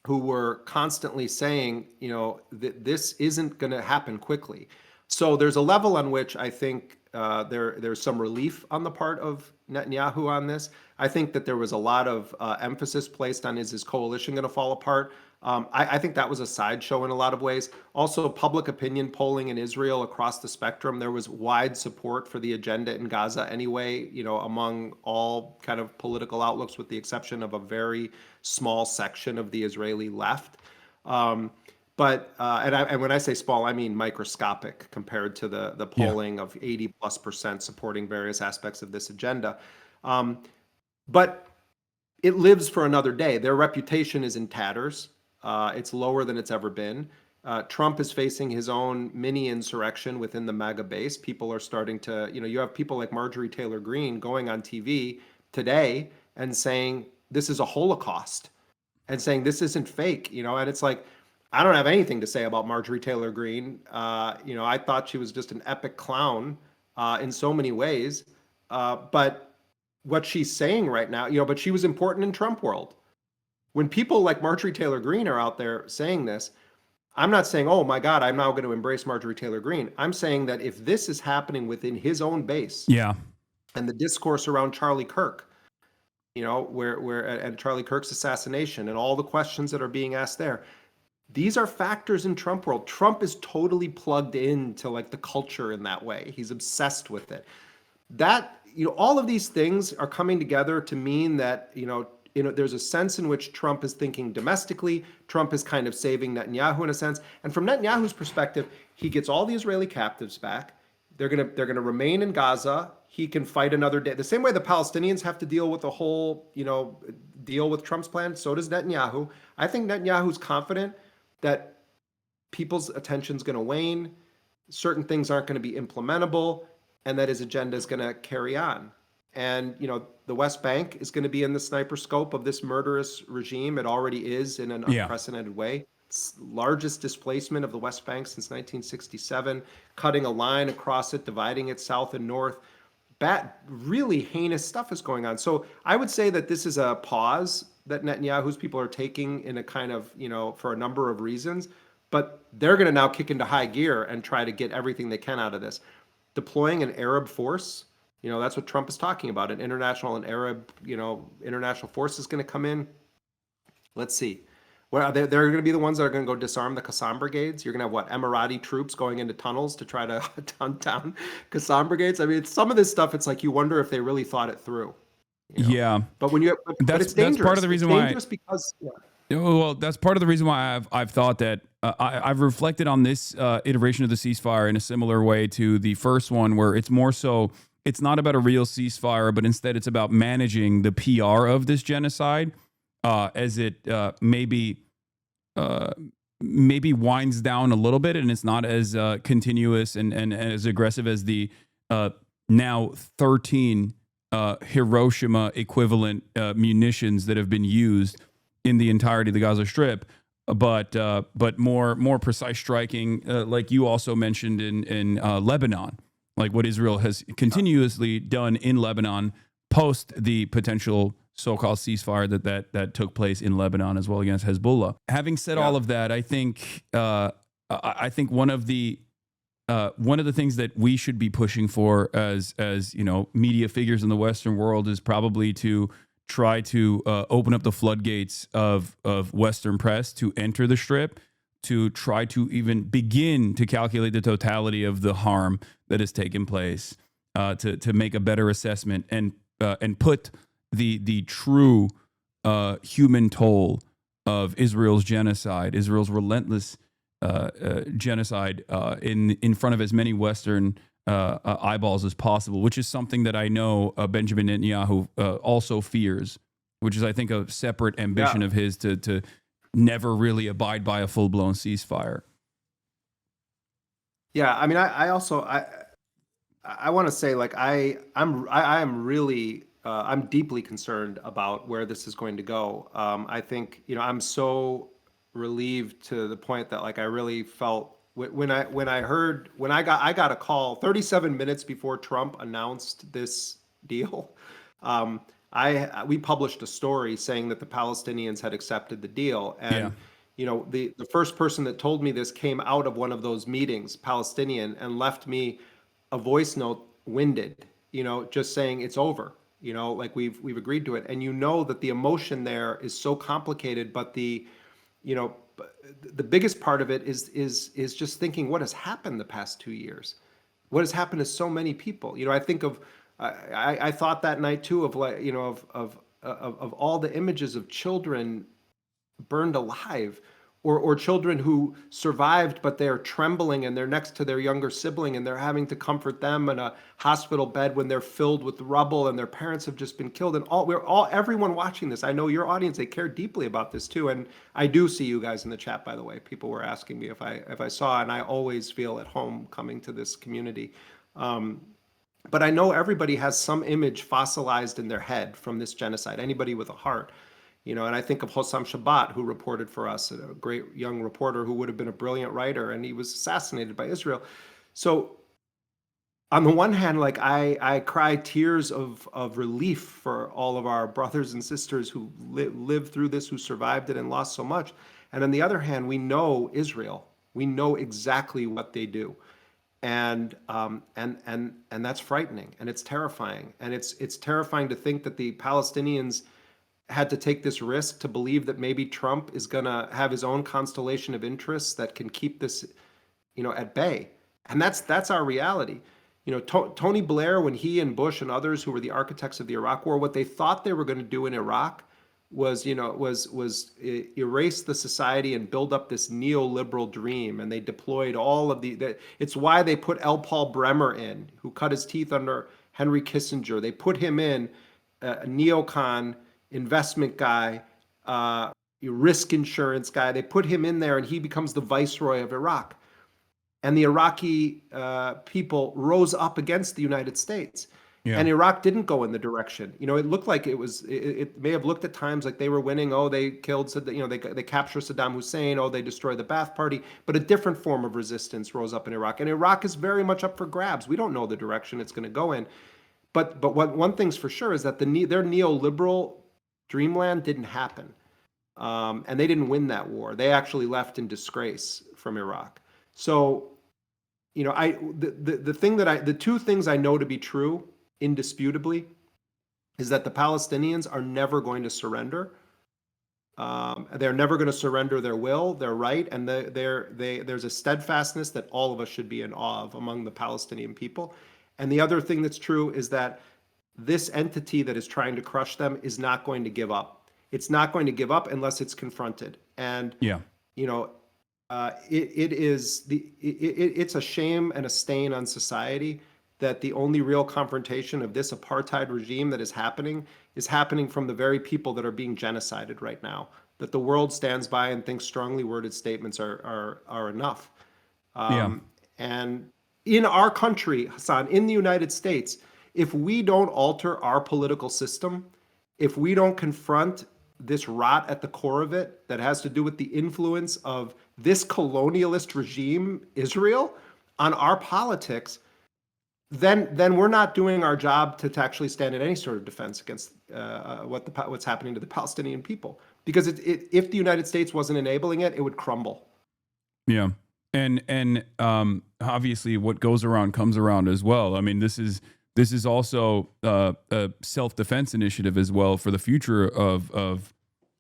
who were constantly saying, that this isn't going to happen quickly. So there's a level on which I think there's some relief on the part of Netanyahu on this. I think that there was a lot of emphasis placed on, is his coalition going to fall apart? I think that was a sideshow in a lot of ways. Also, public opinion polling in Israel across the spectrum, there was wide support for the agenda in Gaza anyway, among all kind of political outlooks, with the exception of a very small section of the Israeli left. And when I say small, I mean microscopic compared to the polling of 80+% supporting various aspects of this agenda. But it lives for another day. Their reputation is in tatters. It's lower than it's ever been. Trump is facing his own mini insurrection within the MAGA base. People are starting to, you have people like Marjorie Taylor Greene going on TV today and saying this is a Holocaust and saying this isn't fake, and it's like, I don't have anything to say about Marjorie Taylor Greene. I thought she was just an epic clown in so many ways. But what she's saying right now, but she was important in Trump world. When people like Marjorie Taylor Greene are out there saying this, I'm not saying, oh my God, I'm now going to embrace Marjorie Taylor Greene. I'm saying that if this is happening within his own base, and the discourse around Charlie Kirk, and Charlie Kirk's assassination and all the questions that are being asked there, these are factors in Trump world. Trump is totally plugged into like the culture in that way. He's obsessed with it. That, all of these things are coming together to mean that, there's a sense in which Trump is thinking domestically. Trump is kind of saving Netanyahu in a sense. And from Netanyahu's perspective, he gets all the Israeli captives back. They're gonna remain in Gaza. He can fight another day. The same way the Palestinians have to deal with the whole, deal with Trump's plan, so does Netanyahu. I think Netanyahu's confident that people's attention's going to wane, certain things aren't going to be implementable, and that his agenda is going to carry on. And, the West Bank is going to be in the sniper scope of this murderous regime. It already is in an unprecedented way. It's largest displacement of the West Bank since 1967, cutting a line across it, dividing it south and north. Really heinous stuff is going on. So I would say that this is a pause that Netanyahu's people are taking in a kind of, for a number of reasons, but they're going to now kick into high gear and try to get everything they can out of this. Deploying an Arab force, that's what Trump is talking about. An international and Arab, international force is going to come in. Let's see. Well, they're going to be the ones that are going to go disarm the Qassam brigades. You're going to have Emirati troops going into tunnels to try to hunt down Qassam brigades. I mean, some of this stuff, it's like you wonder if they really thought it through. Yeah, but when but it's dangerous. That's part of the reason because. Well, that's part of the reason why I've thought that I've reflected on this iteration of the ceasefire in a similar way to the first one, where it's more so it's not about a real ceasefire, but instead it's about managing the PR of this genocide as it maybe winds down a little bit, and it's not as continuous and as aggressive as the now 13 Hiroshima equivalent munitions that have been used in the entirety of the Gaza Strip, but more precise striking, like you also mentioned in Lebanon, like what Israel has continuously done in Lebanon post the potential so-called ceasefire that took place in Lebanon as well against Hezbollah. Having said all of that, I think one of the things that we should be pushing for as media figures in the Western world is probably to try to open up the floodgates of Western press to enter the Strip, to try to even begin to calculate the totality of the harm that has taken place, to make a better assessment and put the true human toll of Israel's genocide, Israel's relentless genocide in front of as many Western eyeballs as possible, which is something that I know Benjamin Netanyahu also fears, which is, I think, a separate ambition of his to never really abide by a full-blown ceasefire. Yeah, I mean, I want to say, like, I am really I'm deeply concerned about where this is going to go. I think, I'm so relieved to the point that, like, I really felt when I got a call 37 minutes before Trump announced this deal. We published a story saying that the Palestinians had accepted the deal, and the first person that told me this came out of one of those meetings, Palestinian, and left me a voice note, winded, just saying it's over, like we've agreed to it, and that the emotion there is so complicated, but the biggest part of it is just thinking what has happened the past 2 years, what has happened to so many people. I think of I thought that night too of, like, of all the images of children burned alive, or children who survived, but they're trembling and they're next to their younger sibling and they're having to comfort them in a hospital bed when they're filled with rubble and their parents have just been killed. And everyone watching this, I know your audience, they care deeply about this too. And I do see you guys in the chat, by the way. People were asking me if I saw, and I always feel at home coming to this community. But I know everybody has some image fossilized in their head from this genocide, anybody with a heart. And I think of Hossam Shabbat, who reported for us, a great young reporter who would have been a brilliant writer, and he was assassinated by Israel. So on the one hand, like, I cry tears of relief for all of our brothers and sisters who lived through this, who survived it and lost so much. And on the other hand, we know Israel. We know exactly what they do. And that's frightening, and it's terrifying. And it's terrifying to think that the Palestinians had to take this risk to believe that maybe Trump is going to have his own constellation of interests that can keep this, at bay. And that's our reality. Tony Blair, when he and Bush and others who were the architects of the Iraq War, what they thought they were going to do in Iraq erase the society and build up this neoliberal dream. And they deployed all of it's why they put L. Paul Bremer in, who cut his teeth under Henry Kissinger. They put him in, a neocon investment guy, risk insurance guy. They put him in there and he becomes the viceroy of Iraq. And the Iraqi people rose up against the United States. Yeah. And Iraq didn't go in the direction. It looked like it may have looked at times like they were winning. Oh, they killed Saddam, they captured Saddam Hussein. Oh, they destroyed the Ba'ath Party. But a different form of resistance rose up in Iraq. And Iraq is very much up for grabs. We don't know the direction it's going to go in. But one thing's for sure is that their neoliberal dreamland didn't happen. And they didn't win that war. They actually left in disgrace from Iraq. So, the two things I know to be true indisputably is that the Palestinians are never going to surrender. They're never going to surrender their will, their right, and there's a steadfastness that all of us should be in awe of among the Palestinian people. And the other thing that's true is that this entity that is trying to crush them is not going to give up. It's not going to give up unless it's confronted. And it's a shame and a stain on society that the only real confrontation of this apartheid regime that is happening from the very people that are being genocided right now. That the world stands by and thinks strongly worded statements are enough. And in our country, Hasan, in the United States, if we don't alter our political system, if we don't confront this rot at the core of it that has to do with the influence of this colonialist regime, Israel, on our politics, then we're not doing our job to actually stand in any sort of defense against what's happening to the Palestinian people. Because if the United States wasn't enabling it, it would crumble. Yeah, and obviously, what goes around comes around as well. I mean, this is also a self-defense initiative as well for the future of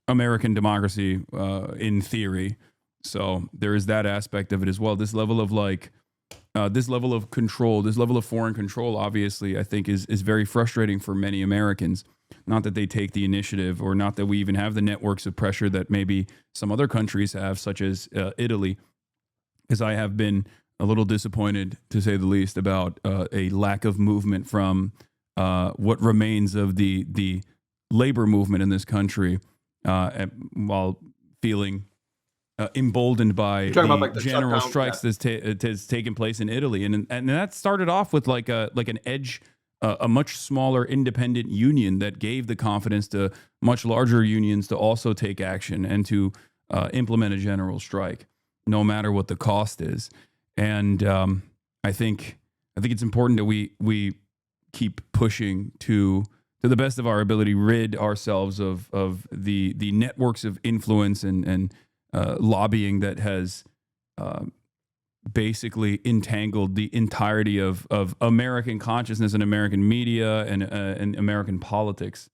American democracy, in theory. So there is that aspect of it as well. This level of this level of control, this level of foreign control, obviously, I think is very frustrating for many Americans. Not that they take the initiative, or not that we even have the networks of pressure that maybe some other countries have, such as Italy, because I have been a little disappointed, to say the least, about a lack of movement from what remains of the labor movement in this country, while feeling emboldened by the general strikes that's taken place in Italy, and that started off with like an edge, a much smaller independent union that gave the confidence to much larger unions to also take action and to implement a general strike, no matter what the cost is. And I think it's important that we keep pushing to the best of our ability, rid ourselves of the networks of influence and lobbying that has basically entangled the entirety of American consciousness and American media and American politics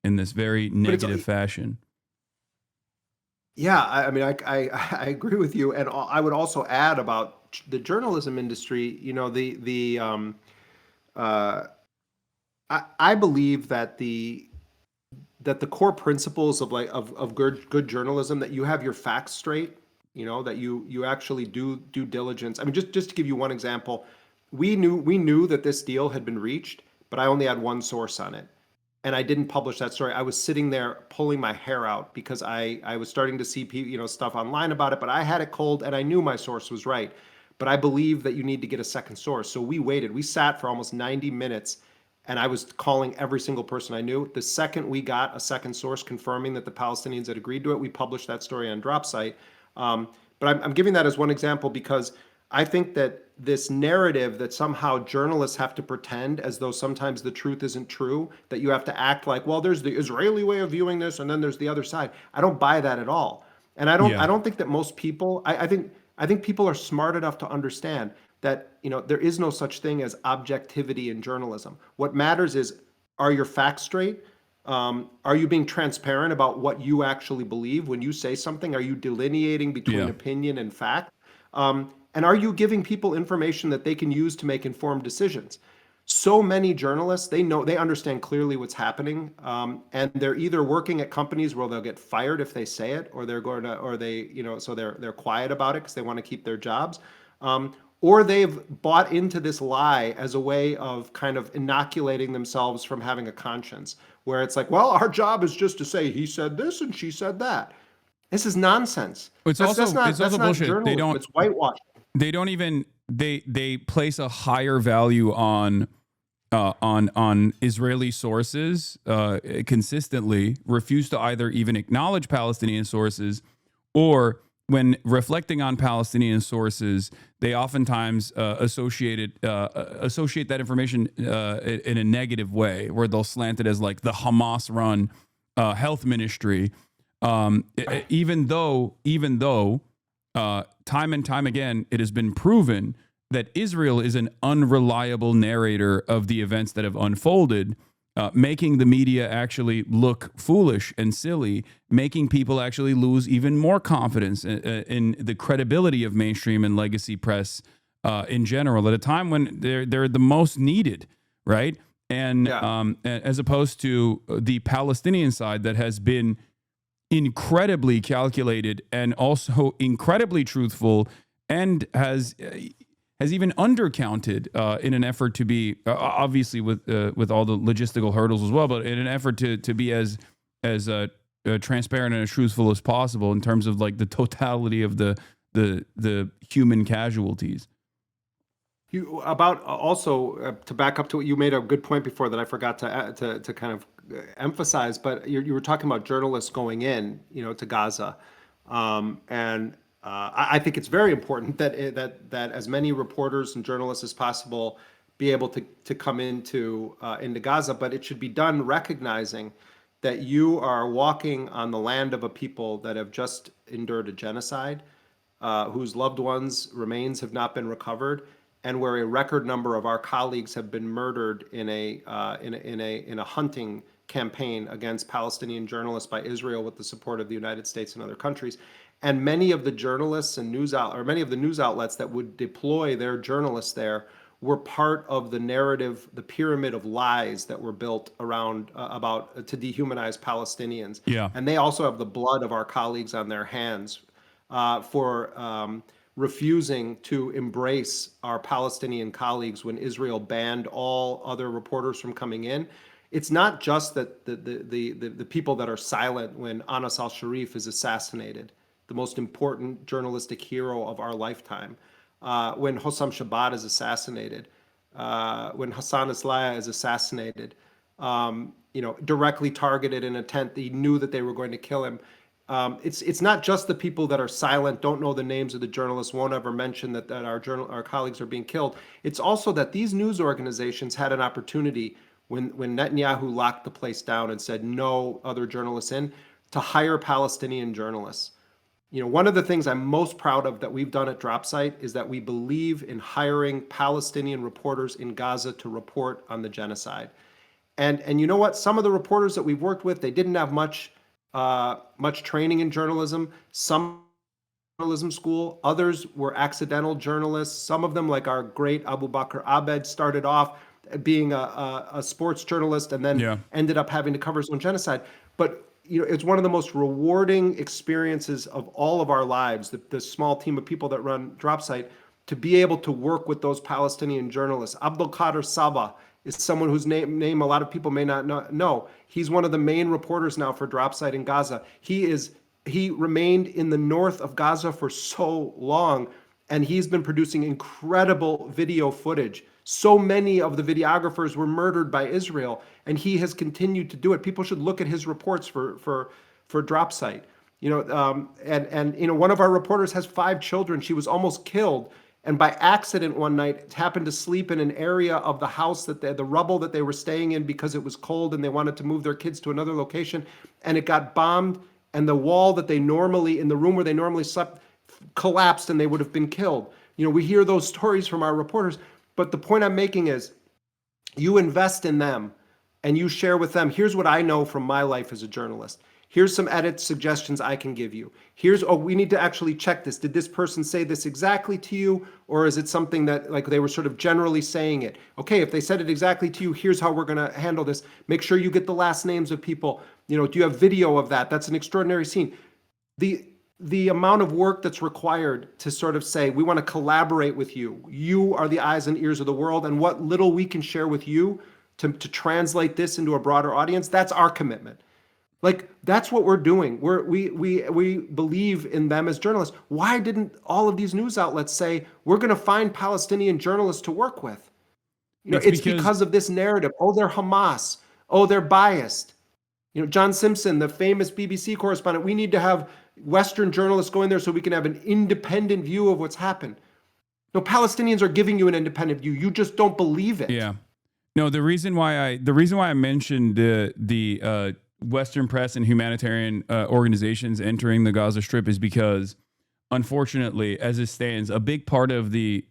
in this very negative fashion. Yeah, I mean, I agree with you, and I would also add about the journalism industry. I believe that the core principles of good journalism, that you have your facts straight, that you actually do due diligence. I mean, just to give you one example, we knew that this deal had been reached, but I only had one source on it, and I didn't publish that story. I was sitting there pulling my hair out because I was starting to see stuff online about it, but I had it cold and I knew my source was right. But I believe that you need to get a second source. So we waited. We sat for almost 90 minutes. And I was calling every single person I knew. The second we got a second source confirming that the Palestinians had agreed to it, we published that story on DropSite. But I'm giving that as one example because I think that this narrative that somehow journalists have to pretend as though sometimes the truth isn't true, that you have to act like, well, there's the Israeli way of viewing this, and then there's the other side. I don't buy that at all. And I don't think that most people, I think people are smart enough to understand that there is no such thing as objectivity in journalism. What matters is, are your facts straight? Are you being transparent about what you actually believe when you say something? Are you delineating between opinion and fact? And are you giving people information that they can use to make informed decisions? So many journalists, they understand clearly what's happening, and they're either working at companies where they'll get fired if they say it, or they're going to, or they, so they're quiet about it because they want to keep their jobs, or they've bought into this lie as a way of kind of inoculating themselves from having a conscience, where it's like, well, our job is just to say he said this and she said that. This is nonsense. It's That's also not bullshit. journalism. It's whitewashing. They don't even they place a higher value on Israeli sources, consistently refuse to either even acknowledge Palestinian sources, or when reflecting on Palestinian sources, they oftentimes associate that information in a negative way, where they'll slant it as like the Hamas-run health ministry, even though time and time again it has been proven that Israel is an unreliable narrator of the events that have unfolded, making the media actually look foolish and silly, making people actually lose even more confidence in the credibility of mainstream and legacy press in general at a time when they're the most needed, right? And as opposed to the Palestinian side that has been incredibly calculated and also incredibly truthful, and has even undercounted in an effort to be obviously with all the logistical hurdles as well, but in an effort to be as transparent and as truthful as possible in terms of like the totality of the human casualties. To back up to what you made a good point before that I forgot to kind of emphasize, but you were talking about journalists going in, to Gaza, and I think it's very important that as many reporters and journalists as possible be able to come into Gaza, but it should be done recognizing that you are walking on the land of a people that have just endured a genocide, whose loved ones' remains have not been recovered, and where a record number of our colleagues have been murdered in a hunting campaign against Palestinian journalists by Israel with the support of the United States and other countries. And many of the journalists and many of the news outlets that would deploy their journalists there were part of the narrative, the pyramid of lies that were built around to dehumanize Palestinians. Yeah. And they also have the blood of our colleagues on their hands for refusing to embrace our Palestinian colleagues when Israel banned all other reporters from coming in. It's not just that the people that are silent when Anas al-Sharif is assassinated, the most important journalistic hero of our lifetime, when Hossam Shabbat is assassinated, when Hassan Islaya is assassinated, directly targeted in a tent. He knew that they were going to kill him. It's not just the people that are silent, don't know the names of the journalists, won't ever mention that our colleagues are being killed. It's also that these news organizations had an opportunity when Netanyahu locked the place down and said no other journalists in, to hire Palestinian journalists. One of the things I'm most proud of that we've done at Dropsite is that we believe in hiring Palestinian reporters in Gaza to report on the genocide. And you know what? Some of the reporters that we've worked with, they didn't have much training in journalism. Some journalism school, others were accidental journalists. Some of them, like our great Abu Bakr Abed, started off being a sports journalist and then ended up having to cover his own genocide. But it's one of the most rewarding experiences of all of our lives, the small team of people that run Dropsite, to be able to work with those Palestinian journalists. Abdul Qadir Sabah is someone whose name a lot of people may not know. He's one of the main reporters now for Dropsite in Gaza. He remained in the north of Gaza for so long, and he's been producing incredible video footage. So many of the videographers were murdered by Israel, and he has continued to do it. People should look at his reports for Dropsite. One of our reporters has 5 children. She was almost killed, and by accident one night happened to sleep in an area of the house the rubble that they were staying in because it was cold and they wanted to move their kids to another location, and it got bombed, and the wall that in the room where they normally slept collapsed, and they would have been killed. We hear those stories from our reporters. But the point I'm making is, you invest in them and you share with them, here's what I know from my life as a journalist. Here's some edit suggestions I can give you. Here's, oh, we need to actually check this. Did this person say this exactly to you? Or is it something that like they were sort of generally saying it? Okay, if they said it exactly to you, here's how we're going to handle this. Make sure you get the last names of people. You know, do you have video of that? That's an extraordinary scene. The amount of work that's required to sort of say, we want to collaborate with you. You are the eyes and ears of the world, and what little we can share with you to translate this into a broader audience, that's our commitment. Like, that's what we're doing. We believe in them as journalists. Why didn't all of these news outlets say, we're going to find Palestinian journalists to work with? You know, it's because of this narrative. Oh, they're Hamas. Oh, they're biased. You know, John Simpson, the famous BBC correspondent, we need to have Western journalists go in there so we can have an independent view of what's happened. No, Palestinians are giving you an independent view. You just don't believe it. Yeah. No, the reason why I mentioned the Western press and humanitarian organizations entering the Gaza Strip is because, unfortunately, as it stands, a big part of the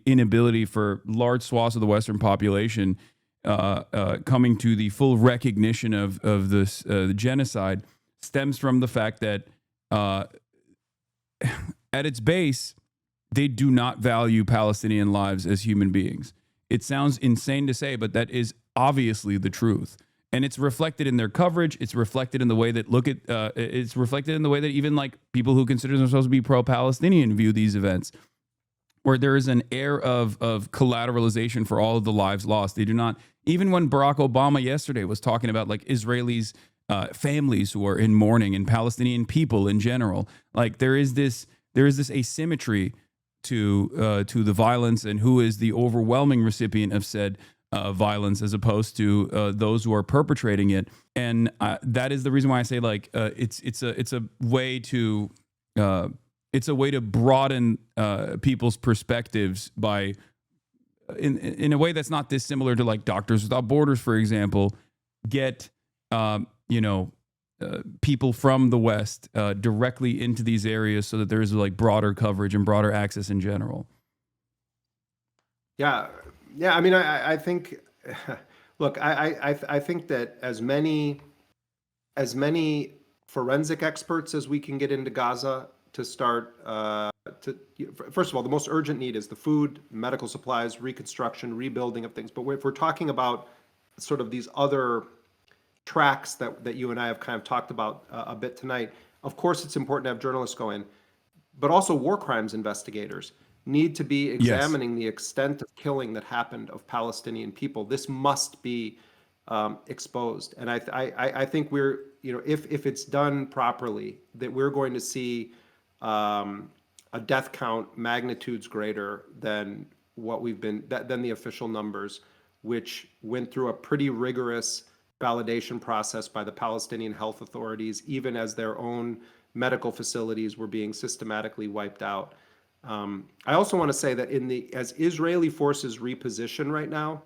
inability for large swaths of the Western population coming to the full recognition of this the genocide stems from the fact that at its base, they do not value Palestinian lives as human beings. It sounds insane to say, but that is obviously the truth. And it's reflected in their coverage. It's reflected in the way that it's reflected in the way that even like people who consider themselves to be pro-Palestinian view these events, where there is an air of collateralization for all of the lives lost. They do not, even when Barack Obama yesterday was talking about like Israelis, families who are in mourning and Palestinian people in general, like there is this asymmetry to the violence and who is the overwhelming recipient of said violence as opposed to those who are perpetrating it. And that is the reason why I say like it's a way to broaden people's perspectives by in a way that's not dissimilar to like Doctors Without Borders, for example, get people from the West directly into these areas so that there is like broader coverage and broader access in general. Yeah. I mean, I think, look, I think that as many forensic experts as we can get into Gaza to start first of all, the most urgent need is the food, medical supplies, reconstruction, rebuilding of things. But if we're talking about sort of these other tracks that you and I have kind of talked about a bit tonight, of course it's important to have journalists go in, but also war crimes investigators need to be examining the extent of killing that happened of Palestinian people. This must be exposed. And I think we're, if it's done properly, that we're going to see a death count magnitudes greater than what we've been, than the official numbers, which went through a pretty rigorous validation process by the Palestinian health authorities, even as their own medical facilities were being systematically wiped out. I also want to say that as Israeli forces reposition right now,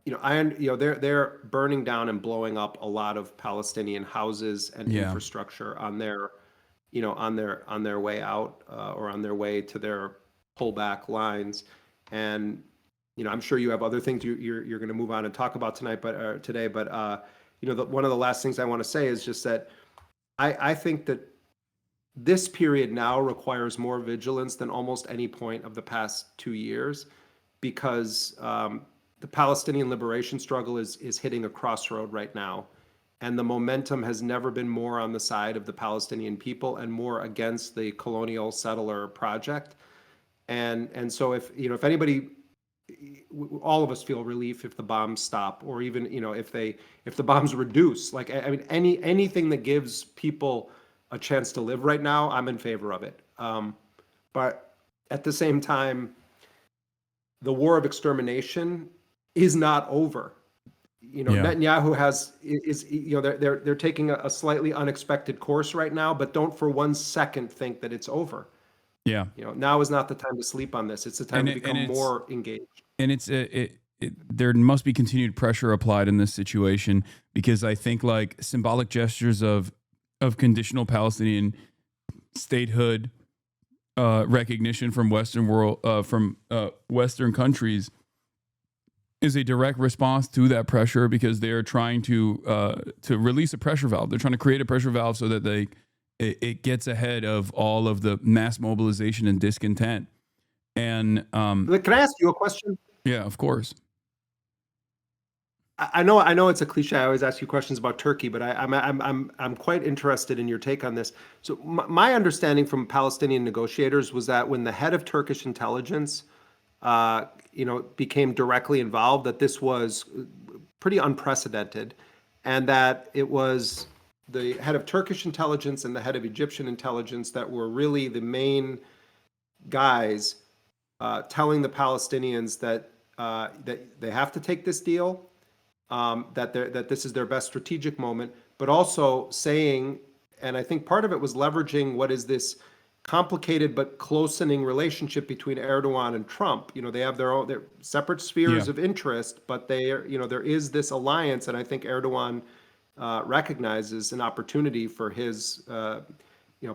they're burning down and blowing up a lot of Palestinian houses and infrastructure on their way out or on their way to their pullback lines. And I'm sure you have other things you're going to move on and talk about tonight, but today. But one of the last things I want to say is just that I think that this period now requires more vigilance than almost any point of the past 2 years, because the Palestinian liberation struggle is hitting a crossroad right now. And the momentum has never been more on the side of the Palestinian people and more against the colonial settler project. And so if anybody, all of us feel relief if the bombs stop, or even, if the bombs reduce, like, I mean, anything that gives people a chance to live right now, I'm in favor of it. But at the same time, the war of extermination is not over. Netanyahu they're taking a slightly unexpected course right now, but don't for 1 second think that it's over. Yeah. Now is not the time to sleep on this. It's the time to become more engaged. And there must be continued pressure applied in this situation, because I think like symbolic gestures of conditional Palestinian statehood recognition from Western countries is a direct response to that pressure because they're trying to release a pressure valve. They're trying to create a pressure valve so that it gets ahead of all of the mass mobilization and discontent. And Can I ask you a question? yeah, of course. I know it's a cliche. I always ask you questions about Turkey, but I'm quite interested in your take on this. So my understanding from Palestinian negotiators was that when the head of Turkish intelligence, became directly involved, that this was pretty unprecedented, and that it was the head of Turkish intelligence and the head of Egyptian intelligence that were really the main guys telling the Palestinians that they have to take this deal, that this is their best strategic moment, but also saying, and I think part of it was leveraging what is this complicated but closening relationship between Erdogan and Trump. They have their separate spheres of interest, but there is this alliance, and I think Erdogan recognizes an opportunity for his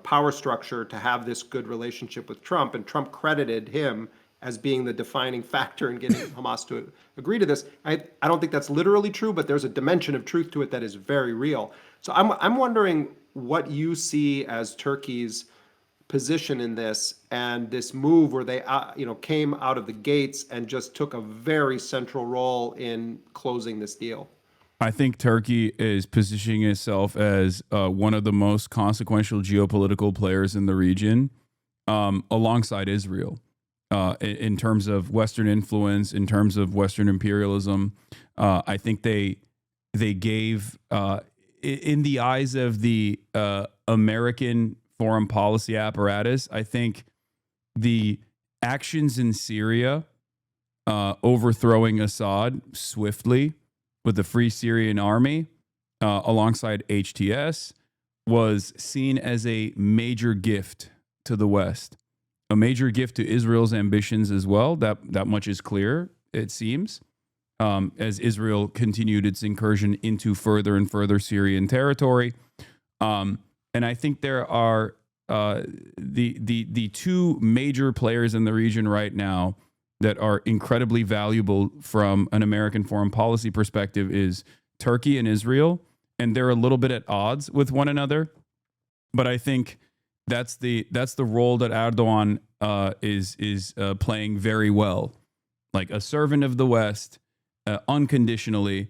power structure to have this good relationship with Trump, and Trump credited him as being the defining factor in getting Hamas to agree to this. I don't think that's literally true, but there's a dimension of truth to it that is very real. So I'm wondering what you see as Turkey's position in this, and this move where they came out of the gates and just took a very central role in closing this deal. I think Turkey is positioning itself as one of the most consequential geopolitical players in the region, alongside Israel, in terms of Western influence, in terms of Western imperialism. I think they gave, in the eyes of the American foreign policy apparatus, I think the actions in Syria, overthrowing Assad swiftly with the Free Syrian Army, alongside HTS, was seen as a major gift to the West, a major gift to Israel's ambitions as well. That much is clear, it seems, as Israel continued its incursion into further and further Syrian territory. And I think there are the two major players in the region right now that are incredibly valuable from an American foreign policy perspective is Turkey and Israel, and they're a little bit at odds with one another. But I think that's the role that Erdogan is playing very well, like a servant of the West, unconditionally,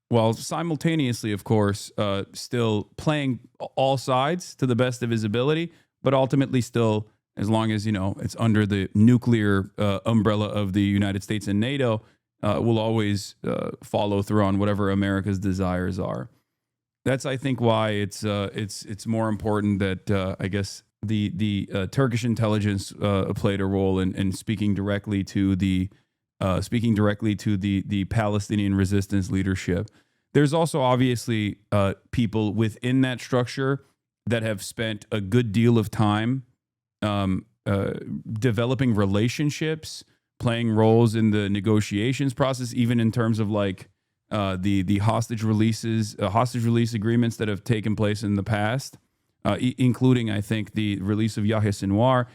while simultaneously, of course, still playing all sides to the best of his ability, but ultimately still, as long as it's under the nuclear umbrella of the United States and NATO, will always follow through on whatever America's desires are. That's, I think, why it's more important that I guess the Turkish intelligence played a role in speaking directly to the Palestinian resistance leadership. There's also obviously people within that structure that have spent a good deal of time developing relationships, playing roles in the negotiations process, even in terms of like the hostage release agreements that have taken place in the past, including, I think, the release of Yahya Sinwar.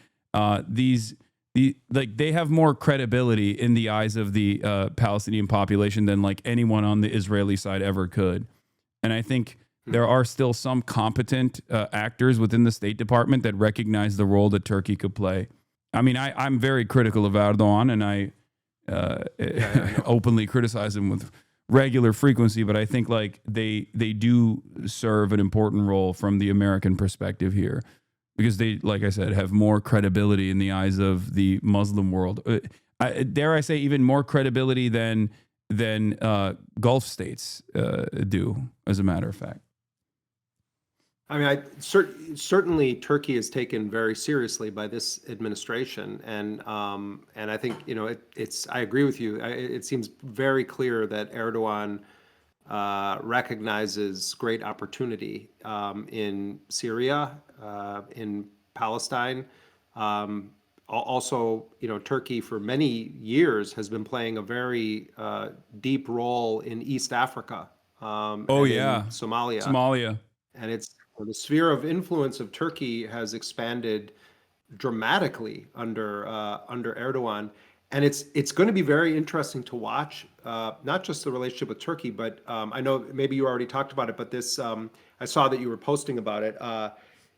They have more credibility in the eyes of the Palestinian population than like anyone on the Israeli side ever could. And I think there are still some competent actors within the State Department that recognize the role that Turkey could play. I mean, I'm very critical of Erdogan, and I openly criticize him with regular frequency, but I think like they do serve an important role from the American perspective here, because they, like I said, have more credibility in the eyes of the Muslim world. Dare I say, even more credibility than Gulf states do, as a matter of fact. I mean, certainly Turkey is taken very seriously by this administration, and I think it's. I agree with you. It seems very clear that Erdogan recognizes great opportunity in Syria, in Palestine. Also, Turkey for many years has been playing a very deep role in East Africa. In Somalia, and it's the sphere of influence of Turkey has expanded dramatically under Erdogan. And it's going to be very interesting to watch, not just the relationship with Turkey, but I know maybe you already talked about it, but this I saw that you were posting about it.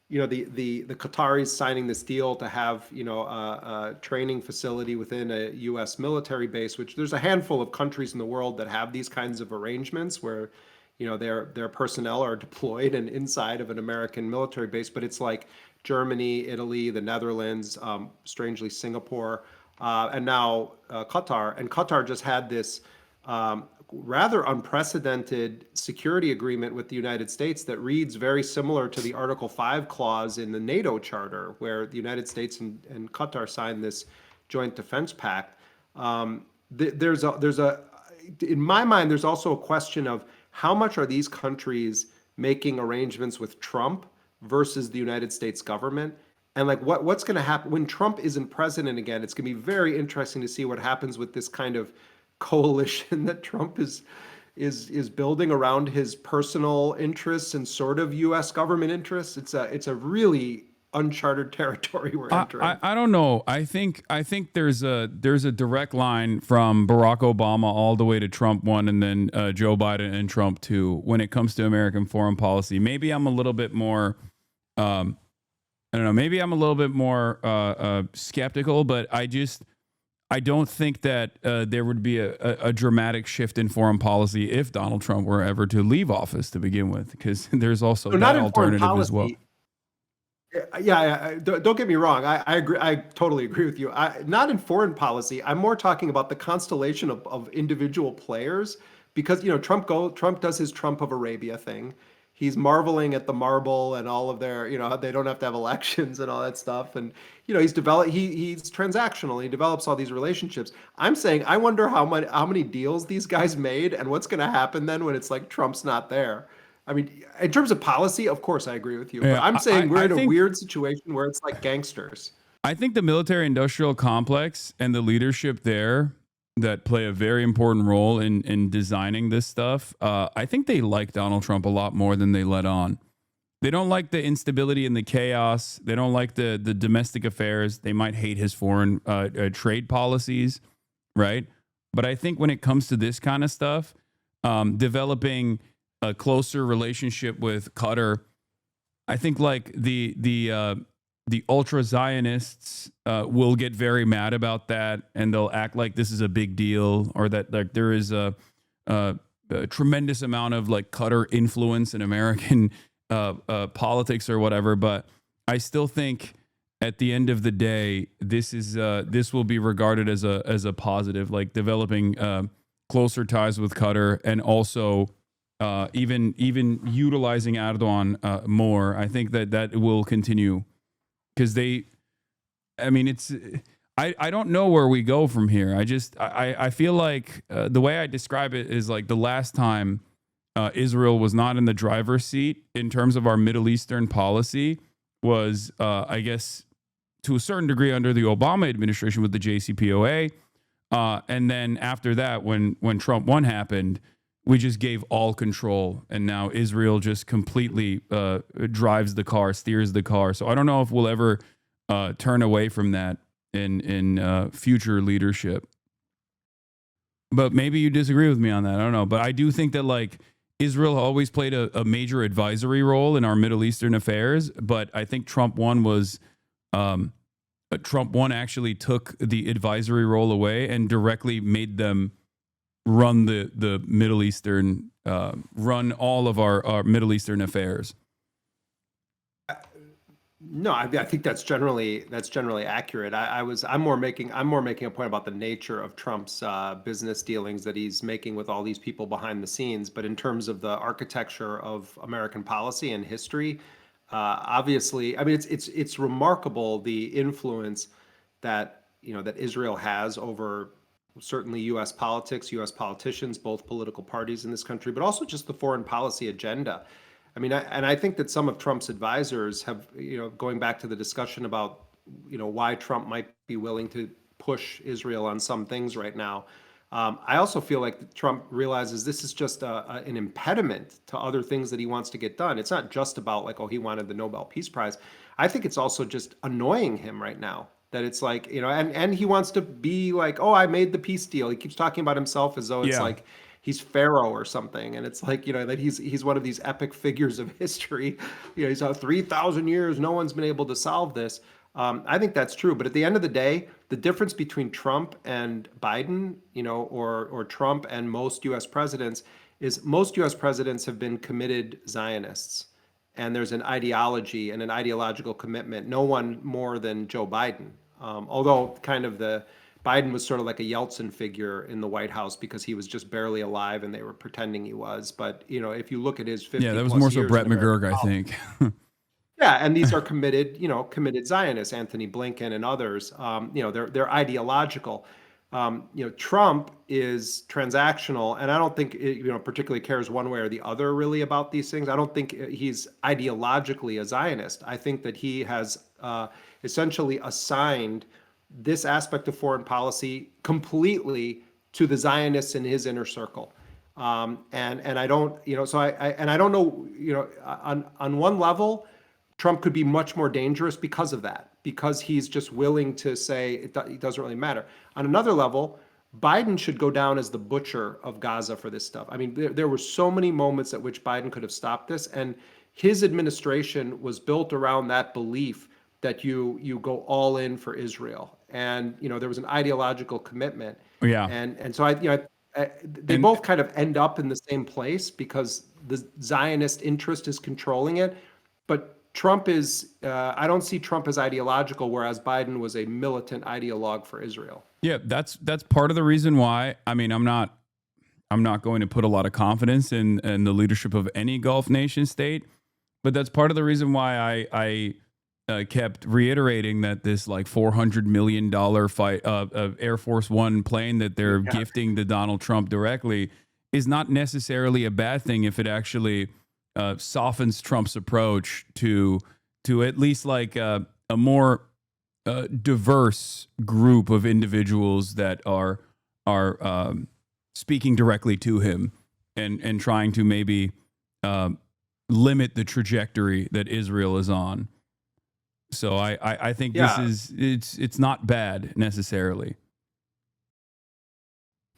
The Qataris signing this deal to have a training facility within a U.S. military base, which there's a handful of countries in the world that have these kinds of arrangements where their personnel are deployed and inside of an American military base, but it's like Germany, Italy, the Netherlands, strangely Singapore, and now Qatar. And Qatar just had this rather unprecedented security agreement with the United States that reads very similar to the Article 5 clause in the NATO Charter, where the United States and Qatar signed this joint defense pact. In my mind, there's also a question of how much are these countries making arrangements with Trump versus the United States government? And like what's going to happen when Trump isn't president again? It's going to be very interesting to see what happens with this kind of coalition that Trump is building around his personal interests and sort of U.S. government interests. It's a really uncharted territory we're entering. I don't know. I think there's a direct line from Barack Obama all the way to Trump 1 and then Joe Biden and Trump 2 when it comes to American foreign policy. Maybe I'm a little bit more I don't know. Maybe I'm a little bit more skeptical, but I don't think that there would be a dramatic shift in foreign policy if Donald Trump were ever to leave office to begin with, because there's also that alternative as well. Yeah, don't get me wrong. I agree. I totally agree with you. Not in foreign policy. I'm more talking about the constellation of individual players, because Trump does his Trump of Arabia thing. He's marveling at the marble and all of their, they don't have to have elections and all that stuff. And, he's transactional. He develops all these relationships. I'm saying, I wonder how many deals these guys made and what's going to happen then when it's like Trump's not there. I mean, in terms of policy, of course, I agree with you. Yeah, but I'm saying we're in a think, weird situation where it's like gangsters. I think the military-industrial complex and the leadership there that play a very important role in designing this stuff, I think they like Donald Trump a lot more than they let on. They don't like the instability and the chaos. They don't like the domestic affairs. They might hate his foreign trade policies, right? But I think when it comes to this kind of stuff, developing a closer relationship with Qatar, I think like the ultra Zionists will get very mad about that, and they'll act like this is a big deal, or that like there is a tremendous amount of like Qatar influence in American politics or whatever. But I still think at the end of the day, this will be regarded as a positive, like developing closer ties with Qatar, and also even utilizing Erdogan more. I think that will continue. Because I don't know where we go from here. I feel like the way I describe it is like the last time Israel was not in the driver's seat in terms of our Middle Eastern policy was, I guess, to a certain degree under the Obama administration with the JCPOA. And then after that, when Trump 1 happened, we just gave all control, and now Israel just completely drives the car, steers the car. So I don't know if we'll ever turn away from that in future leadership. But maybe you disagree with me on that. I don't know. But I do think that like Israel always played a major advisory role in our Middle Eastern affairs. But I think Trump 1 was Trump 1 actually took the advisory role away and directly made them run the Middle Eastern, run all of our Middle Eastern affairs. No, I think that's generally accurate. I'm more making a point about the nature of Trump's business dealings that he's making with all these people behind the scenes. But in terms of the architecture of American policy and history, obviously, I mean, it's remarkable the influence that that Israel has over certainly U.S. politics, U.S. politicians, both political parties in this country, but also just the foreign policy agenda. I mean, I think that some of Trump's advisors have, going back to the discussion about, why Trump might be willing to push Israel on some things right now. I also feel like Trump realizes this is just an impediment to other things that he wants to get done. It's not just about like, oh, he wanted the Nobel Peace Prize. I think it's also just annoying him right now. That it's like, and he wants to be like, oh, I made the peace deal. He keeps talking about himself as though it's Yeah. like he's Pharaoh or something. And it's like, that he's one of these epic figures of history. He's 3,000 years, no one's been able to solve this. I think that's true. But at the end of the day, the difference between Trump and Biden, or Trump and most US presidents is most US presidents have been committed Zionists. And there's an ideology and an ideological commitment. No one more than Joe Biden. Although kind of Biden was sort of like a Yeltsin figure in the White House because he was just barely alive and they were pretending he was. But, if you look at his 50 Yeah, that was plus more so years Brett in American McGurk, I politics. think. Yeah, and these are committed Zionists, Anthony Blinken and others. They're ideological. Trump is transactional, and I don't think particularly cares one way or the other really about these things. I don't think he's ideologically a Zionist. I think that he has essentially assigned this aspect of foreign policy completely to the Zionists in his inner circle. And I don't, so I don't know, on one level, Trump could be much more dangerous because of that, because he's just willing to say it doesn't really matter. On another level, Biden should go down as the butcher of Gaza for this stuff. I mean, there were so many moments at which Biden could have stopped this, and his administration was built around that belief that you go all in for Israel, and there was an ideological commitment. Yeah. And so they both kind of end up in the same place because the Zionist interest is controlling it, but Trump is, I don't see Trump as ideological, whereas Biden was a militant ideologue for Israel. Yeah, that's part of the reason why. I mean, I'm not going to put a lot of confidence in the leadership of any Gulf nation state, but that's part of the reason why I kept reiterating that this like $400 million fight of Air Force One plane that they're gifting to Donald Trump directly is not necessarily a bad thing if it actually softens Trump's approach to at least like a more diverse group of individuals that are speaking directly to him and trying to maybe limit the trajectory that Israel is on. So I think it's not bad necessarily.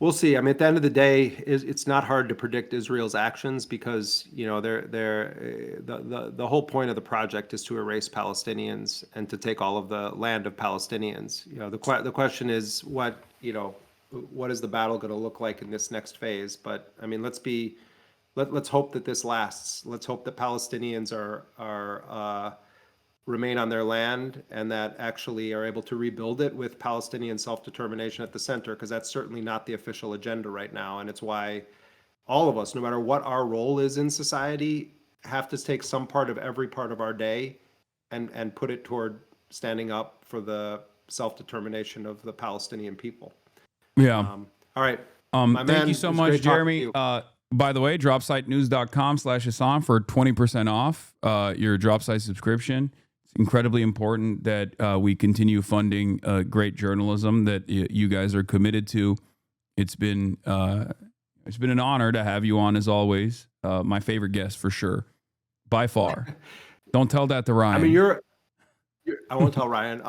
We'll see. I mean, at the end of the day, it's not hard to predict Israel's actions because the whole point of the project is to erase Palestinians and to take all of the land of Palestinians. The question is what is the battle going to look like in this next phase? But I mean, let's hope that this lasts. Let's hope that Palestinians remain on their land and that actually are able to rebuild it with Palestinian self-determination at the center, because that's certainly not the official agenda right now. And it's why all of us, no matter what our role is in society, have to take some part of every part of our day and put it toward standing up for the self-determination of the Palestinian people. Yeah. All right. Thank you so much, Jeremy. By the way, dropsitenews.com/Hasan for 20% off your Dropsite subscription. Incredibly important that we continue funding great journalism that you guys are committed to. It's been an honor to have you on as always. My favorite guest for sure, by far. Don't tell that to Ryan. I mean, I won't tell Ryan.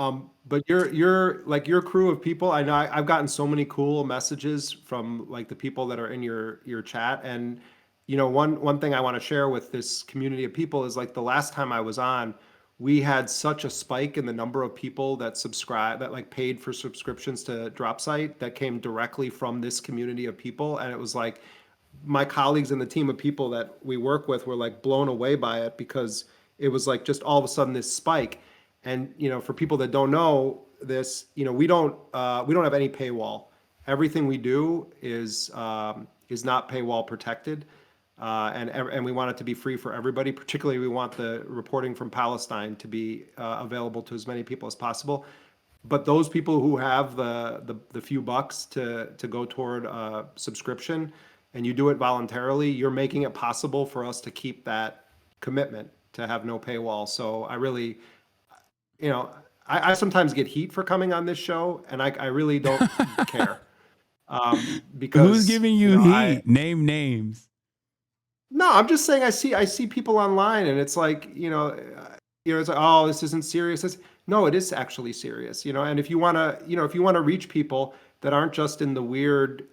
But you're like your crew of people. I know I've gotten so many cool messages from like the people that are in your chat. And one thing I want to share with this community of people is like the last time I was on, we had such a spike in the number of people that paid for subscriptions to Dropsite that came directly from this community of people. And it was like my colleagues and the team of people that we work with were like blown away by it because it was like just all of a sudden this spike. And for people that don't know this, we don't have any paywall. Everything we do is not paywall protected. And we want it to be free for everybody. Particularly, we want the reporting from Palestine to be available to as many people as possible. But those people who have the few bucks to go toward subscription, and you do it voluntarily, you're making it possible for us to keep that commitment to have no paywall. So I really, I sometimes get heat for coming on this show, and I really don't care. Because who's giving you heat? Name names. No, I'm just saying I see people online and it's like, it's like, oh, this isn't serious. No, it is actually serious, and if you want to, if you want to reach people that aren't just in the weird,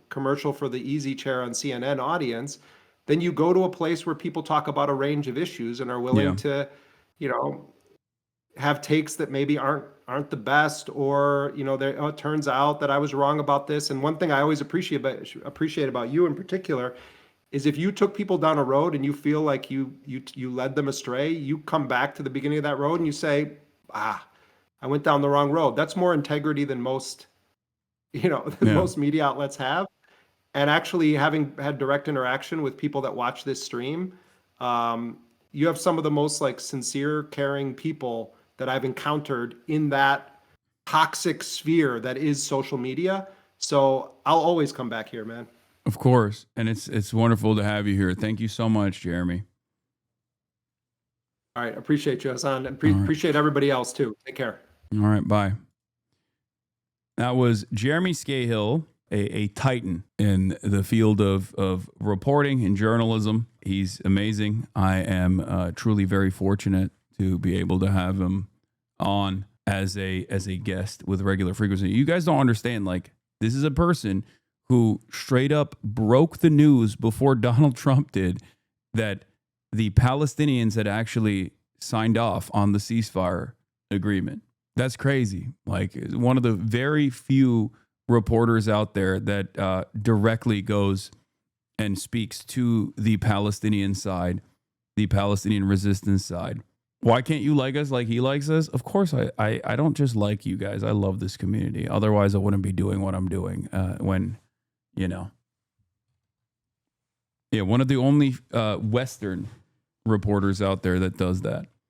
commercial for the easy chair on CNN audience, then you go to a place where people talk about a range of issues and are willing Yeah. to, you know, have takes that maybe aren't the best, or it turns out that I was wrong about this. And one thing I always appreciate about you in particular is if you took people down a road and you feel like you led them astray, you come back to the beginning of that road and you say, I went down the wrong road. That's more integrity than most, than Yeah. most media outlets have. And actually, having had direct interaction with people that watch this stream, you have some of the most like sincere, caring people that I've encountered in that toxic sphere that is social media. So I'll always come back here, man. Of course. And it's wonderful to have you here. Thank you so much, Jeremy. All right. Appreciate you, Hasan. And All right. appreciate everybody else too. Take care. All right. Bye. That was Jeremy Scahill, a titan in the field of reporting and journalism. He's amazing. I am truly very fortunate to be able to have him on as a guest with regular frequency. You guys don't understand, like, this is a person who straight up broke the news before Donald Trump did that the Palestinians had actually signed off on the ceasefire agreement. That's crazy. Like, one of the very few reporters out there that directly goes and speaks to the Palestinian side, the Palestinian resistance side. Why can't you like us like he likes us? Of course, I don't just like you guys. I love this community. Otherwise, I wouldn't be doing what I'm doing Yeah, one of the only Western reporters out there that does that.